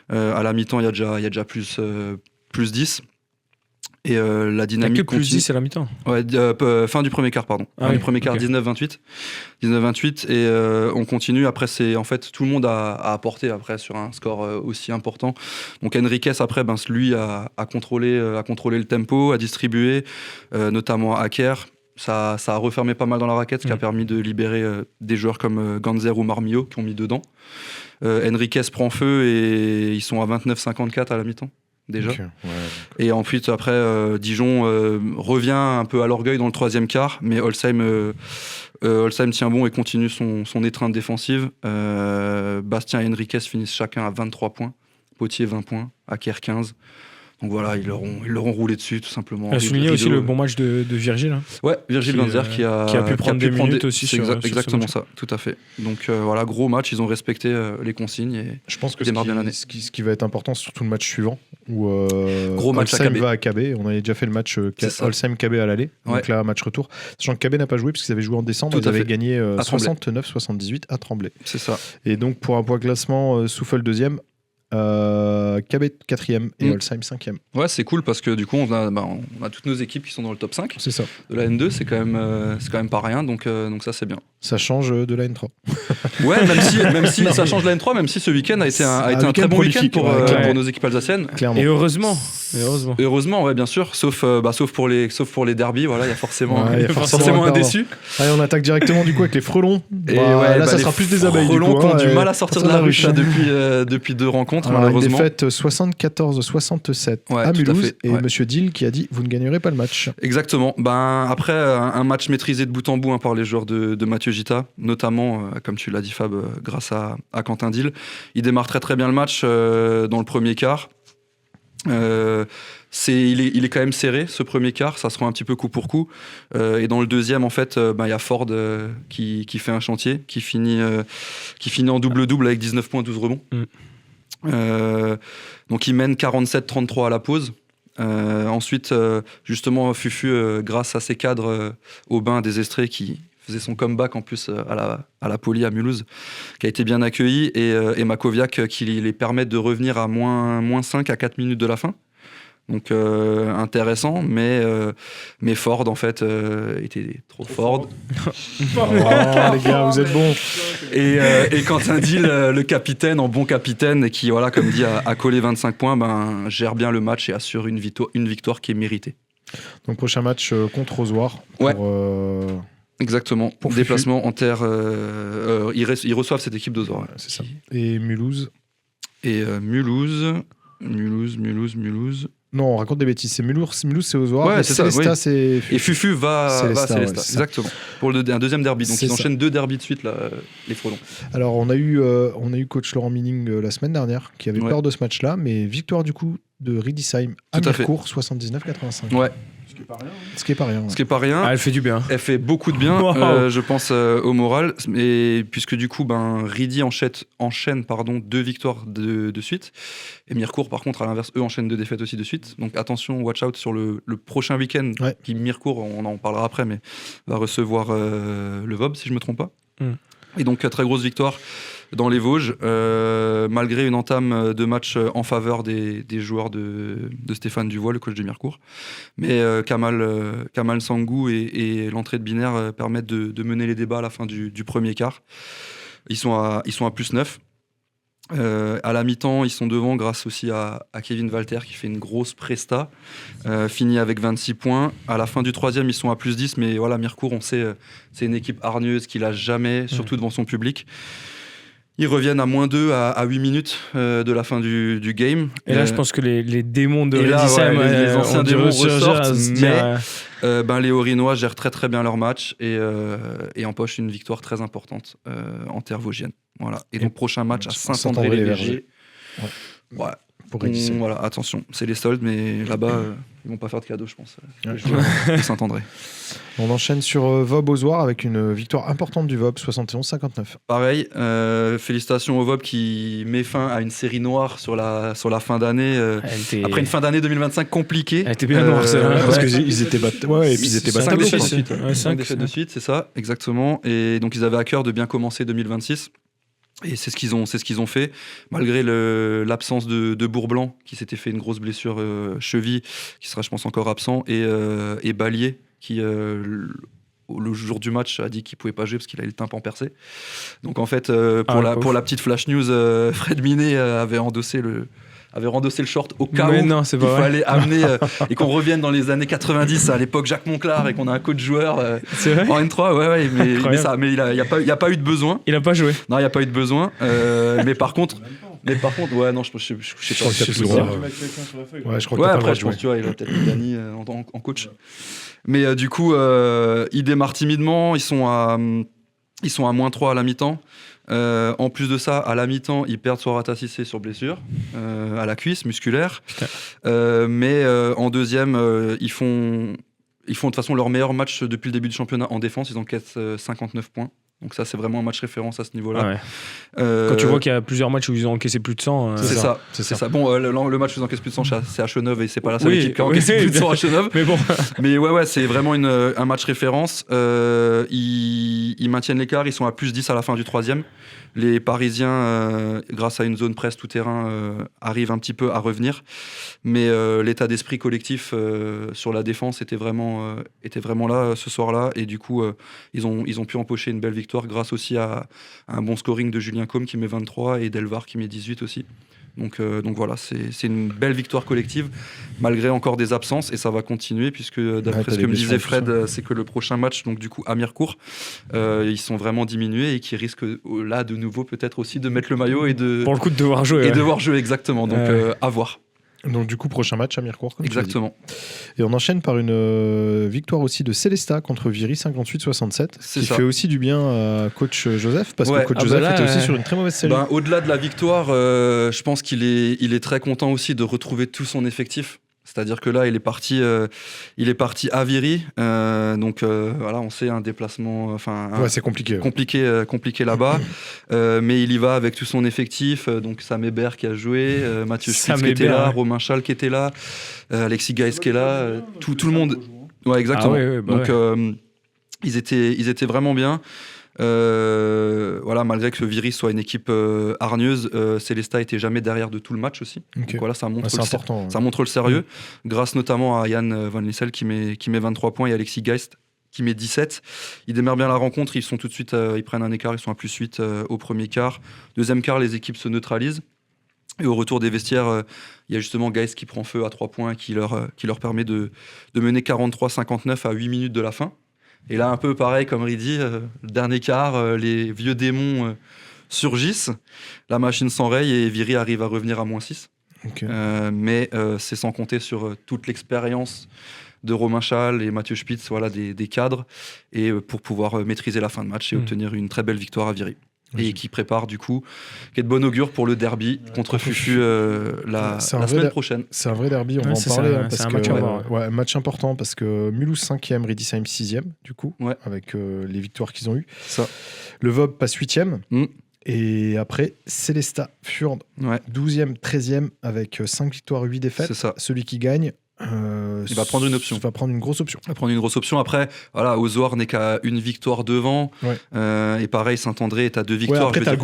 À la mi-temps, il y a déjà plus 10. Et la dynamique plus 10 à la mi-temps. Ouais, fin du premier quart, pardon. Du premier quart, 19-28. 19-28 et on continue. Après, c'est en fait tout le monde a apporté après sur un score aussi important. Donc Henriquez après, lui a contrôlé le tempo, a distribué, notamment à Aker. Ça a refermé pas mal dans la raquette, ce qui a permis de libérer des joueurs comme Ganzer ou Marmillo qui ont mis dedans. Henriquez prend feu et ils sont à 29-54 à la mi-temps. Déjà. Okay, ouais. Et ensuite, après, Dijon revient un peu à l'orgueil dans le troisième quart, mais Holsheim tient bon et continue son étreinte défensive. Bastien et Henriquez finissent chacun à 23 points, Potier 20 points, Aker 15. Donc voilà, ils leur ont roulé dessus tout simplement. On a souligné aussi le bon match de Virgile. Ouais, Virgile Ganzer qui a pu prendre des minutes aussi sur exactement ça, tout à fait. Donc voilà, gros match, ils ont respecté les consignes et je pense que ce qui va être important, c'est surtout le match suivant où gros match Holsheim va à KB. On avait déjà fait le match Holsheim-KB à l'aller, donc là match retour. Sachant que KB n'a pas joué parce qu'ils avaient joué en décembre, ils avaient gagné 69-78 à Tremblay. C'est ça. Et donc pour un point classement, Souffle deuxième. Cabet 4e et Holsheim 5e. Ouais, c'est cool parce que du coup, on a toutes nos équipes qui sont dans le top 5. C'est ça. De la N2, c'est quand même pas rien, donc ça, c'est bien. Ça change de la N3. Ouais, même si ça change de la N3, même si ce week-end a été un très bon week-end pour nos équipes alsaciennes. Clairement. Et heureusement. Heureusement, ouais, bien sûr. Sauf pour les derbies, voilà, il y a forcément un perdant. déçu. Allez, on attaque directement du coup avec les frelons. Là, ça sera plus des abeilles. Les frelons du coup, qui ont du mal à sortir de la ruche depuis 2 rencontres, malheureusement. Une défaite 74-67 à Mulhouse. Et Monsieur Dill qui a dit vous ne gagnerez pas le match. Exactement. Après un match maîtrisé de bout en bout par les joueurs de Mathieu Gita, notamment, comme tu l'as dit Fab, grâce à Quentin Dill. Il démarre très très bien le match dans le premier quart. Il est quand même serré ce premier quart, ça se rend un petit peu coup pour coup. Et dans le deuxième, en fait, il y a Ford qui fait un chantier, qui finit en double-double avec 19 points, 12 rebonds. Donc il mène 47-33 à la pause. Ensuite, justement, Fufu, grâce à ses cadres Aubin des Estrées qui faisait son comeback en plus à la Poly à Mulhouse, qui a été bien accueilli, et Makoviak qui les permettent de revenir à moins 5 à 4 minutes de la fin. Donc intéressant, mais Ford en fait était trop Ford. Les gars, vous êtes bons. Et Quentin Dill, le capitaine, en bon capitaine, et qui, voilà, comme dit, a collé 25 points, gère bien le match et assure une victoire qui est méritée. Donc prochain match contre Rozoir. Ouais. Exactement. Pour déplacement Fufu. En terre. Ils reçoivent cette équipe d'Ozoir. Ouais, c'est ça. Et Mulhouse. Mulhouse. Non, on raconte des bêtises. C'est Mulhouse, c'est Ozoir. Ouais, c'est Célestat, ça. Oui. C'est Fufu. Et Fufu va à Célestat. Ouais, exactement. Pour un deuxième derby. Donc ils enchaînent 2 derbys de suite, là, les Frelons. Alors on a eu coach Laurent Mining la semaine dernière qui avait peur de ce match-là, mais victoire du coup de Riedisheim à Mirecourt 79-85. Ouais. Ce qui est pas rien. Ce qui est pas rien. Elle fait du bien. Elle fait beaucoup de bien, Wow. je pense, au moral. Et puisque du coup, Riedi enchaîne 2 victoires de suite. Et Mirecourt, par contre, à l'inverse, eux enchaînent 2 défaites aussi de suite. Donc attention, watch out sur le prochain week-end. Ouais. Qui Mirecourt, on en parlera après, mais va recevoir le VOB, si je me trompe pas. Et donc, très grosse victoire dans les Vosges, malgré une entame de match en faveur des joueurs de Stéphane Duvois, le coach de Mirecourt. Mais Kamal Sangou et l'entrée de Binaire permettent de mener les débats à la fin du premier quart. Ils sont à plus 9. À la mi-temps, ils sont devant grâce aussi à Kevin Walter qui fait une grosse presta, fini avec 26 points. À la fin du troisième, ils sont à plus 10, mais voilà, Mirecourt, on sait, c'est une équipe hargneuse qui lâche jamais, surtout devant son public. Ils reviennent à moins 2 à 8 minutes de la fin du game. Et là, je pense que les démons de Riedisheim, les anciens démons ressortent, mais les Orinois gèrent très très bien leur match et empochent une victoire très importante en terre vosgienne. Voilà. Et donc prochain match à Saint-André-les-Vergers. Ouais. Voilà, attention, c'est les soldes, mais là-bas, ils vont pas faire de cadeaux, je pense. De Saint-André. On enchaîne sur VOB Ozoir avec une victoire importante du VOB, 71-59. Pareil, félicitations au VOB qui met fin à une série noire sur la fin d'année. Après une fin d'année 2025 compliquée. Elle était bien noire, celle-là. Parce qu'ils étaient battus. Ouais, et puis ils étaient battus. 5 défaites de suite. 5 défaites de suite, c'est ça, exactement. Et donc ils avaient à cœur de bien commencer 2026. Et c'est ce qu'ils ont fait, malgré l'absence de Bourblanc, qui s'était fait une grosse blessure cheville, qui sera, je pense, encore absent, et Ballier, qui, le jour du match, a dit qu'il ne pouvait pas jouer parce qu'il avait le tympan percé. Donc, en fait, pour la petite flash news, Fred Minet avait endossé le short au cas où il fallait amener et qu'on revienne dans les années 90 à l'époque Jacques Monclar et qu'on a un coach joueur en N3 mais il y a pas eu de besoin. Il a pas joué. Non, il y a pas eu de besoin mais par contre ouais non je sais pas je crois qu'il y a plus de droit. Ouais, je crois que après je pense tu vois il a peut-être mis Dany en coach. Mais du coup ils démarrent timidement, ils sont à moins 3 à la mi-temps. En plus de ça, à la mi-temps, ils perdent Sorata Cissé sur blessure à la cuisse musculaire. Mais en deuxième, ils font de toute façon leur meilleur match depuis le début du championnat en défense. Ils encaissent 59 points. Donc ça, c'est vraiment un match référence à ce niveau-là. Quand tu vois qu'il y a plusieurs matchs où ils ont encaissé plus de 100... C'est ça. Bon, le match où ils encaissent plus de 100, c'est à Cheneuve et c'est pas la seule équipe qui a encaissé plus de 100 à Cheneuve. Mais bon. Mais ouais, c'est vraiment un match référence. Ils maintiennent l'écart, ils sont à plus 10 à la fin du 3e. Les Parisiens, grâce à une zone presse tout-terrain, arrivent un petit peu à revenir. Mais l'état d'esprit collectif sur la défense était vraiment là ce soir-là. Et du coup, ils ont pu empocher une belle victoire grâce aussi à un bon scoring de Julien Côme qui met 23 et Delvar qui met 18 aussi. Donc voilà, c'est une belle victoire collective, malgré encore des absences, et ça va continuer, puisque d'après ce que me disait Fred, c'est que le prochain match, donc du coup à Mirecourt, ils sont vraiment diminués et qui risquent là de nouveau peut-être aussi de mettre le maillot et de... Pour le coup de devoir jouer. Et devoir jouer, exactement, donc à voir. Donc du coup, prochain match à Mirecourt, comme exactement. Et on enchaîne par une victoire aussi de Célestat contre Viry 58-67, qui fait aussi du bien à coach Joseph, parce que coach Joseph était aussi sur une très mauvaise série. Au-delà de la victoire, je pense qu'il est très content aussi de retrouver tout son effectif. C'est-à-dire que là, il est parti à Viry, donc voilà, on sait un déplacement, c'est compliqué là-bas, mais il y va avec tout son effectif. Donc Sam Hébert qui a joué, Mathieu Spitz qui était là, Romain Schall qui était là, Alexis Gaïs qui est là, tout le monde. Ouais, exactement. Donc ils étaient vraiment bien. Voilà, malgré que Viry soit une équipe hargneuse, Célestat était jamais derrière de tout le match aussi. Donc voilà, ça montre le sérieux, grâce notamment à Yann Van Lissel qui met 23 points et Alexis Geist qui met 17. Ils démarrent bien la rencontre, ils sont tout de suite, ils prennent un écart, ils sont à +8 au premier quart. Deuxième quart, les équipes se neutralisent. Et au retour des vestiaires, il y a justement Geist qui prend feu à 3 points qui leur permet de mener 43-59 à 8 minutes de la fin. Et là, un peu pareil, comme Rudy, le dernier quart, les vieux démons surgissent, la machine s'enraye et Viry arrive à revenir à -6. Mais c'est sans compter sur toute l'expérience de Romain Schall et Mathieu Spitz, voilà, des cadres, et pour pouvoir maîtriser la fin de match et obtenir une très belle victoire à Viry. Et qui prépare du coup, qui est de bon augure pour le derby contre Fufu la semaine prochaine. C'est un vrai derby, on va en parler. C'est un match important parce que Mulhouse 5e, Riedisheim 6e, du coup, avec les victoires qu'ils ont eues. Le VOB passe 8e. Et après, Célestat, Furde, 12e, 13e, avec 5 victoires, 8 défaites. Celui qui gagne. Il va prendre une option. Il va prendre une grosse option. Après, voilà, Ozoir n'est qu'à une victoire devant. Et pareil, Saint-André est à 2 victoires. Après, t'as le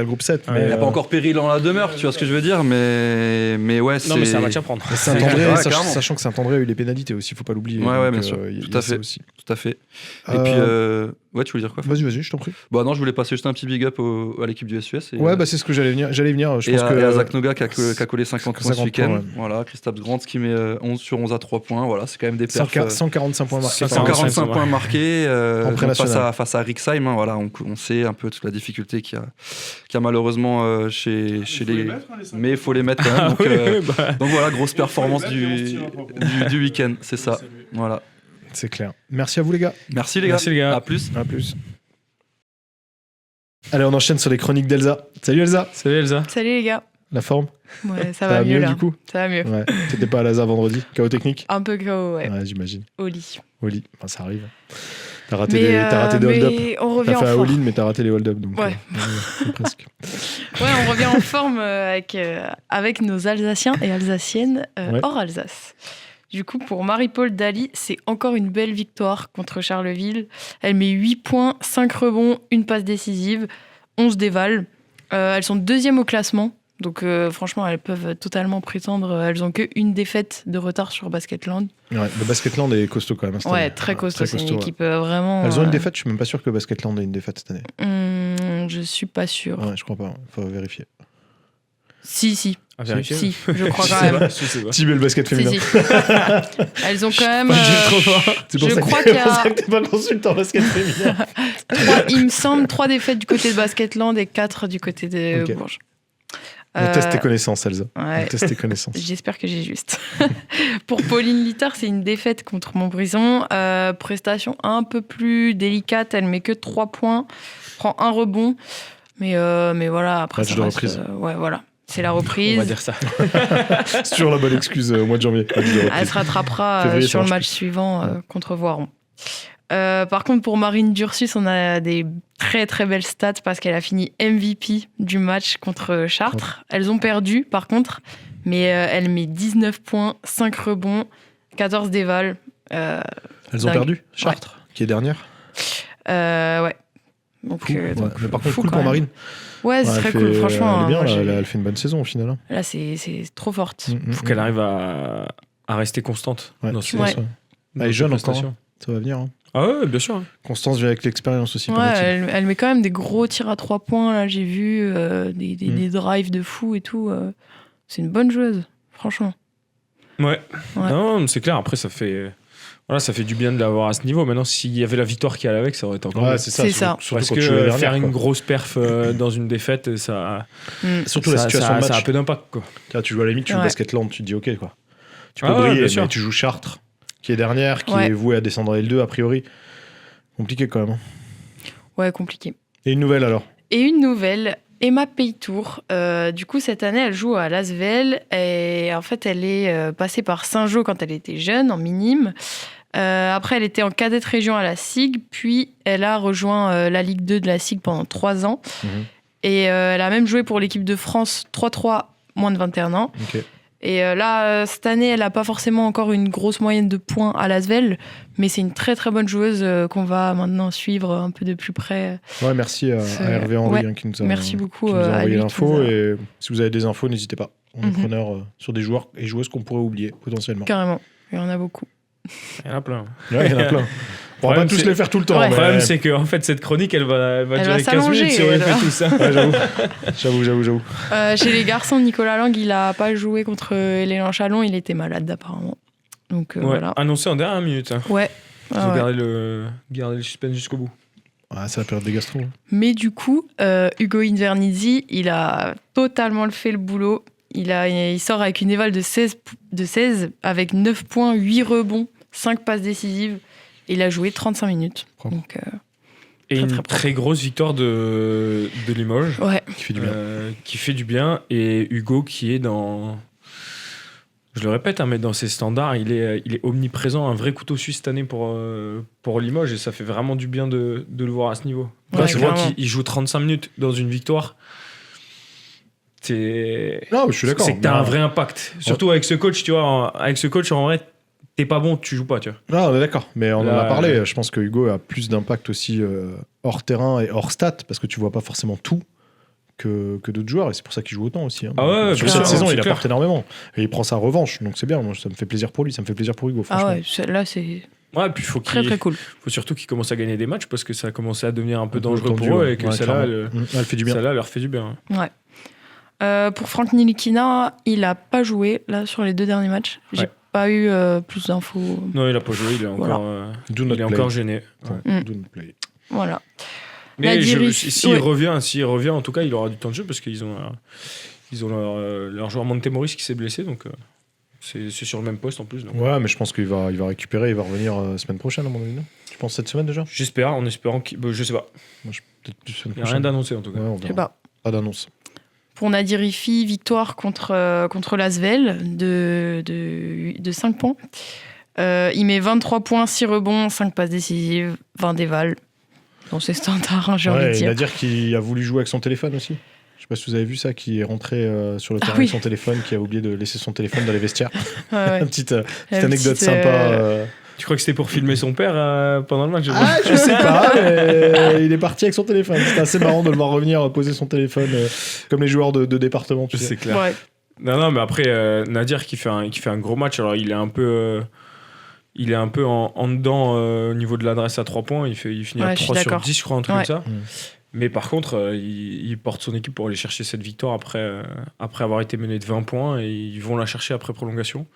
groupe 7. Il n'y a pas encore péril en la demeure, tu vois ce que je veux dire. Mais ouais, non, mais c'est un match à prendre. Saint-André, sachant que Saint-André a eu les pénalités aussi, il ne faut pas l'oublier. Ouais, bien sûr. Tout à fait. Et puis, tu voulais dire quoi? Vas-y, je t'en prie. Non, je voulais passer juste un petit big up à l'équipe du SUS. C'est ce que j'allais venir. Je pense et à Zach Noga qui a collé 50 points ce week-end. Voilà, Christophe Grant qui met 11 sur 11 à 3 points. Voilà, c'est quand même des perfs. 145 points marqués. 145 points marqués face à Rixheim. Voilà, on sait un peu toute la difficulté qu'il y a malheureusement chez les. Mais il faut les mettre quand même. Donc voilà, grosse performance du week-end. C'est ça. Voilà. C'est clair. Merci à vous les gars. Merci les gars. À plus. Allez, on enchaîne sur les chroniques d'Elsa. Salut Elsa. Salut les gars. La forme? Ouais, ça va mieux là. Du coup ça va mieux. Ouais. T'étais pas à l'ASA vendredi? Chaos technique? Un peu chaos, ouais. J'imagine. Au lit. Enfin, ça arrive. T'as raté des hold-up. On revient t'as fait en all-in, mais t'as raté les hold-up. Donc, ouais. Presque. Ouais, on revient en forme avec nos Alsaciens et Alsaciennes hors Alsace. Du coup, pour Marie-Paul Daly, c'est encore une belle victoire contre Charleville. Elle met 8 points, 5 rebonds, une passe décisive, 11 dévals. Elles sont 2e au classement. Donc franchement, elles peuvent totalement prétendre. Elles n'ont qu'une défaite de retard sur Basketland. Ouais, le Basketland est costaud quand même. Ouais, très costaud. C'est une équipe vraiment... Elles ont une défaite, je suis même pas sûr que Basketland ait une défaite cette année. Je suis pas sûr. Ouais, je crois pas, faut vérifier. Si. À vérifier. Si, je crois quand même. Team et le basket féminin. Si. Elles ont quand même. C'est pour ça que t'es pas consultant basket féminin. Il me semble 3 défaites du côté de Basketland et 4 du côté de Bourges. On teste tes connaissances, Elsa. Ouais. On teste tes connaissances. J'espère que j'ai juste. Pour Pauline Littard, c'est une défaite contre Montbrison. Prestation un peu plus délicate. Elle met que 3 points, prend un rebond. Mais voilà, après match ça de reste, reprise. Voilà. C'est la reprise. On va dire ça. C'est toujours la bonne excuse au mois de janvier. Elle se rattrapera sur le match suivant contre Voiron. Par contre, pour Marine Dursus, on a des très très belles stats parce qu'elle a fini MVP du match contre Chartres. Elles ont perdu par contre, mais elle met 19 points, 5 rebonds, 14 dévals. Elles ont perdu, Chartres, qui est dernière. Ouais. Donc, mais par contre, cool pour Marine. Ouais, c'est très cool, franchement. Elle est bien, elle fait une bonne saison au final. Là, c'est trop forte. Faut qu'elle arrive à rester constante dans ses elle est jeune encore, ça va venir. Ah ouais, bien sûr. Constance vient avec l'expérience aussi. Ouais, elle met quand même des gros tirs à 3 points, là, j'ai vu, des drives de fou et tout. C'est une bonne joueuse, franchement. Ouais. Non, c'est clair, après, ça fait du bien de l'avoir à ce niveau. Maintenant, s'il y avait la victoire qui allait avec, ça aurait été encore mieux. C'est ça. Parce que faire une grosse perf dans une défaite, ça. Surtout la situation de match. Ça a un peu d'impact, quoi. Là, tu joues à la limite, tu joues Basketland, tu te dis ok, quoi. Tu peux briller, mais tu joues Chartres, qui est dernière, qui est vouée à descendre à L2 a priori. Compliqué quand même. Ouais, compliqué. Et une nouvelle alors ? Et une nouvelle, Emma Peytour. Du coup, cette année, elle joue à Lasvel. Et en fait, elle est passée par Saint-Jean quand elle était jeune, en minime. Après, elle était en cadette région à la SIG. Puis, elle a rejoint la Ligue 2 de la SIG pendant 3 ans. Et elle a même joué pour l'équipe de France 3-3, moins de 21 ans. Et là, cette année, elle n'a pas forcément encore une grosse moyenne de points à Lasvel, mais c'est une très très bonne joueuse qu'on va maintenant suivre un peu de plus près. Ouais, merci à Hervé Henry qui nous a, merci beaucoup, qui nous a envoyé l'info. Et si vous avez des infos, n'hésitez pas. On est preneur sur des joueurs et joueuses qu'on pourrait oublier potentiellement. Carrément, il y en a beaucoup. Il y en a plein. Ouais, il y en a plein. On va pas tous les faire tout le temps. Le problème, c'est qu'en fait, cette chronique, elle va durer 15 minutes si on fait tout ça. Ouais, j'avoue. Chez les garçons, Nicolas Lang, il a pas joué contre Lélan Chalon, il était malade apparemment. Donc, voilà. Annoncé en dernière minute. Ouais. Ils ont gardé le suspense jusqu'au bout. Ouais, c'est la période des gastro. Mais du coup, Hugo Invernizzi, il a totalement fait le boulot. Il sort avec une éval de 16 avec 9 points, 8 rebonds, 5 passes décisives. Il a joué 35 minutes. Donc, et une très grosse victoire de Limoges. Ouais. Qui fait du bien. Et Hugo qui est dans... Je le répète, mais dans ses standards, il est omniprésent. Un vrai couteau suisse cette année pour Limoges. Et ça fait vraiment du bien de le voir à ce niveau. Ouais, tu vois qu'il joue 35 minutes dans une victoire. Non, je suis d'accord. C'est que t'as un vrai impact. Surtout avec ce coach, tu vois. Avec ce coach, en vrai... T'es pas bon, tu joues pas, tu vois. Non, on est d'accord. Mais on en a parlé. Je pense que Hugo a plus d'impact aussi hors terrain et hors stats parce que tu vois pas forcément tout que d'autres joueurs et c'est pour ça qu'il joue autant aussi. Sur cette saison, il apporte énormément et il prend sa revanche. Donc c'est bien. Moi, ça me fait plaisir pour lui. Ça me fait plaisir pour Hugo. Ah ouais, là c'est. Ouais, puis très cool. Faut surtout qu'il commence à gagner des matchs parce que ça a commencé à devenir un peu dangereux pour eux et que celle-là, elle fait du bien. Celle-là leur fait du bien. Ouais. Pour Franck Nilikina, il a pas joué là sur les 2 derniers matchs. J'ai pas eu plus d'infos. Non, il a pas joué, il est encore gêné. Do not play. Voilà. Mais s'il revient, en tout cas, il aura du temps de jeu parce qu'ils ont leur joueur Montemoris qui s'est blessé, donc c'est sur le même poste en plus. Donc. Ouais, mais je pense qu'il va récupérer, il va revenir semaine prochaine à mon avis. Tu penses cette semaine déjà ? J'espère, en espérant qu'il... je sais pas. Moi, peut-être plus semaine prochaine. Il n'y a rien d'annoncé en tout cas. Je sais pas. Pas d'annonce. Pour Nadir Ifi, victoire contre Lasvel de 5 points. Il met 23 points, 6 rebonds, 5 passes décisives, 20 dévals. Dans ses standards, j'ai envie de dire. Nadir qui a voulu jouer avec son téléphone aussi. Je sais pas si vous avez vu ça, qui est rentré sur le terrain avec son téléphone, qui a oublié de laisser son téléphone dans les vestiaires. Petite anecdote sympa. Tu crois que c'était pour filmer son père pendant le match ? Je sais pas, mais il est parti avec son téléphone. C'était assez marrant de le voir revenir poser son téléphone comme les joueurs de département. Tu sais. C'est clair. Ouais. Non, mais après, Nadir qui fait un gros match, alors il est un peu en dedans au niveau de l'adresse à 3 points. Il finit à 3 sur 10, je crois, un truc comme ça. Mais par contre, il porte son équipe pour aller chercher cette victoire après avoir été mené de 20 points et ils vont la chercher après prolongation.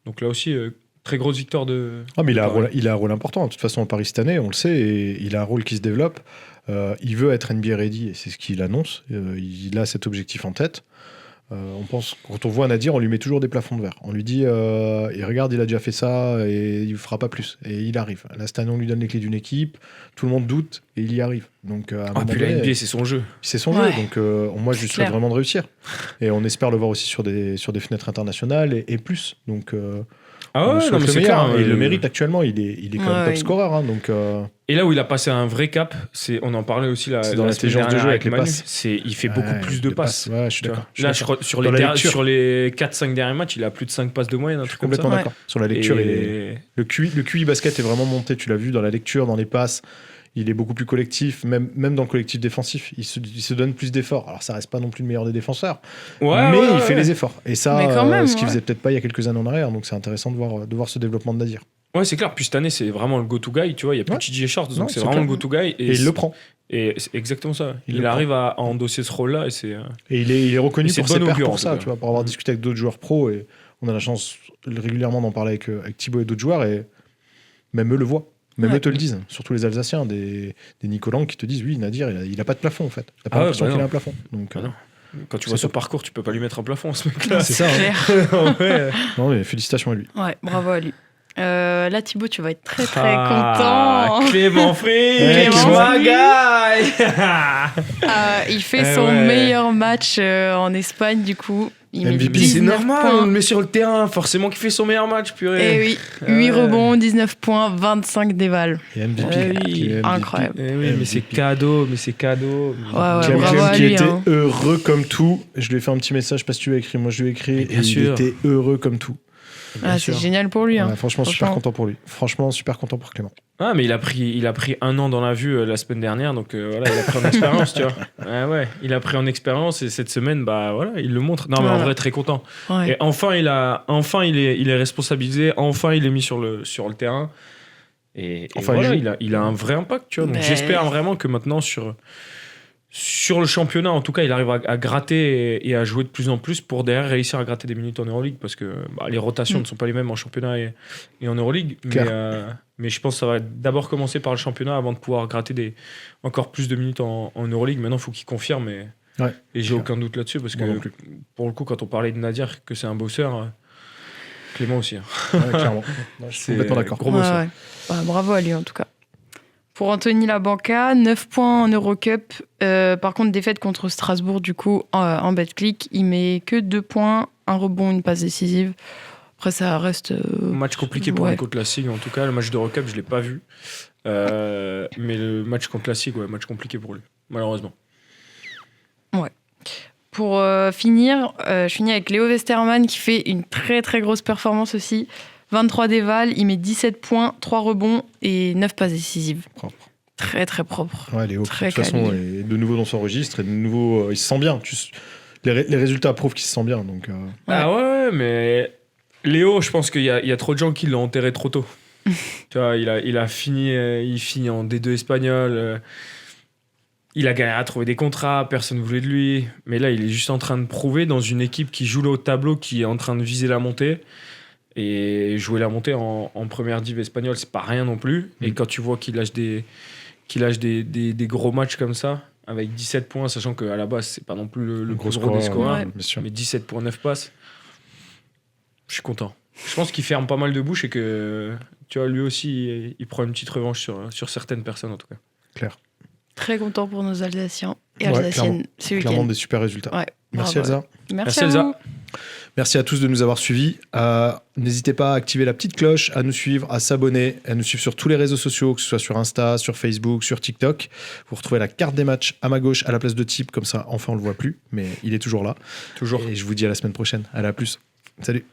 Donc là aussi... très grosse victoire de... mais il a un rôle important. De toute façon, à Paris cette année, on le sait, et il a un rôle qui se développe. Il veut être NBA ready, et c'est ce qu'il annonce. Il a cet objectif en tête. On pense, quand on voit Nadir, on lui met toujours des plafonds de verre. On lui dit, et regarde, il a déjà fait ça, et il ne fera pas plus. Et il arrive. Là, cette année, on lui donne les clés d'une équipe. Tout le monde doute, et il y arrive. Donc, puis la NBA, c'est son jeu. C'est son jeu. Donc, moi, je lui souhaite vraiment de réussir. Et on espère le voir aussi sur des fenêtres internationales, et plus. Donc... Ah ouais, non, mais c'est clair. clair. Il le mérite actuellement. Il est quand même top scorer. Hein, donc, Et là où il a passé un vrai cap, on en parlait aussi c'est dans l'intelligence de jeu avec les Manu, passes. Il fait beaucoup plus de passes. Ouais, je suis d'accord. Là, je crois, sur les 4-5 derniers matchs, il a plus de 5 passes de moyenne. Je suis complètement d'accord. Sur la lecture, le QI basket est vraiment monté. Tu l'as vu dans la lecture, dans les passes. Il est beaucoup plus collectif, même dans le collectif défensif. Il se donne plus d'efforts. Alors, ça reste pas non plus le meilleur des défenseurs, mais il fait les efforts. Et ça, ce qu'il faisait peut-être pas il y a quelques années en arrière. Donc, c'est intéressant de voir ce développement de Nadir. Ouais, c'est clair. Puis cette année, c'est vraiment le go-to guy. Tu vois, il y a plus de TJ Shorts, donc c'est vraiment le go-to guy. Et il le prend. Et c'est exactement ça. Il arrive à endosser ce rôle-là. Et il est reconnu pour ses pairs pour ça, tu vois, pour avoir discuté avec d'autres joueurs pros. Et on a la chance régulièrement d'en parler avec Thibaut et d'autres joueurs. Et même eux le voient. Même eux te le disent, surtout les Alsaciens, des Nicolas qui te disent oui, Nadir, il a pas de plafond en fait. T'as pas l'impression qu'il a un plafond. Donc, quand tu vois ce parcours, tu peux pas lui mettre un plafond, ce mec-là. C'est ça. Hein. Non, mais félicitations à lui. Ouais, bravo à lui. Là, Thibaut, tu vas être très content. Clément Free, il fait son meilleur match en Espagne, du coup. Il MVP, c'est normal, on le met sur le terrain, forcément qu'il fait son meilleur match, purée. Et oui, 8 rebonds, 19 points, 25 dévals. Et MVP. Incroyable. Mais c'est cadeau, Ouais, Clem qui était heureux comme tout. Je lui ai fait un petit message, parce que tu as écrit, moi je lui ai écrit, et il était heureux comme tout. C'est génial pour lui. Hein. Franchement, super content pour lui. Franchement, super content pour Clément. Ah, mais il a pris 1 an dans la vue la semaine dernière, donc voilà, il a pris en expérience, tu vois. Ouais, il a pris en expérience et cette semaine, bah voilà, il le montre. Non, mais en vrai, très content. Ouais. Et enfin, il est responsabilisé, enfin, il est mis sur le terrain. Et enfin, voilà, il a un vrai impact, tu vois. Donc j'espère vraiment que maintenant, sur le championnat, en tout cas, il arrive à gratter et à jouer de plus en plus pour derrière réussir à gratter des minutes en Euroleague, parce que les rotations ne sont pas les mêmes en championnat et en Euroleague. Mais je pense que ça va d'abord commencer par le championnat avant de pouvoir gratter encore plus de minutes en Euroleague. Maintenant, il faut qu'il confirme et j'ai aucun doute là-dessus, parce que pour le coup, quand on parlait de Nadir, que c'est un bosseur, Clément aussi. Hein. Ouais, clairement. Je suis complètement d'accord. Gros bosseur. Bravo à lui en tout cas. Pour Anthony Labanca, 9 points en Eurocup. Par contre, défaite contre Strasbourg, du coup, en Betclic. Il met que 2 points, un rebond, une passe décisive. Après, ça reste... match compliqué pour contre la SIG, en tout cas. Le match d'Eurocup, je ne l'ai pas vu. Mais le match contre la SIG, match compliqué pour lui, malheureusement. Ouais. Pour finir, je finis avec Léo Westermann, qui fait une très, très grosse performance aussi. 23 dévals, il met 17 points, 3 rebonds et 9 passes décisives. Propre. Très, très propre. Ouais, Léo, de toute façon, est de nouveau dans son registre et de nouveau, il se sent bien. Les résultats prouvent qu'il se sent bien. Donc, Ah ouais, mais Léo, je pense qu'il y a trop de gens qui l'ont enterré trop tôt. Tu vois, il finit en D2 espagnol. Il a galéré à trouver des contrats, personne ne voulait de lui. Mais là, il est juste en train de prouver dans une équipe qui joue le haut de tableau, qui est en train de viser la montée. Et jouer la montée en première div espagnole, c'est pas rien non plus. Et quand tu vois qu'il lâche des gros matchs comme ça, avec 17 points, sachant qu'à la base, c'est pas non plus le plus gros des scoreurs, mais 17 points, 9 passes, je suis content. Je pense qu'il ferme pas mal de bouches et que, tu vois, lui aussi, il prend une petite revanche sur certaines personnes, en tout cas. Clair. Très content pour nos Alsaciens et Alsaciennes ce week-end. Clairement des super résultats. Ouais, merci Elsa. Merci Elsa. Vous. Merci à tous de nous avoir suivis. N'hésitez pas à activer la petite cloche, à nous suivre, à s'abonner, à nous suivre sur tous les réseaux sociaux, que ce soit sur Insta, sur Facebook, sur TikTok. Vous retrouvez la carte des matchs à ma gauche, à la place de Type, comme ça, enfin on le voit plus, mais il est toujours là. Toujours. Et je vous dis à la semaine prochaine. Allez, à plus. Salut.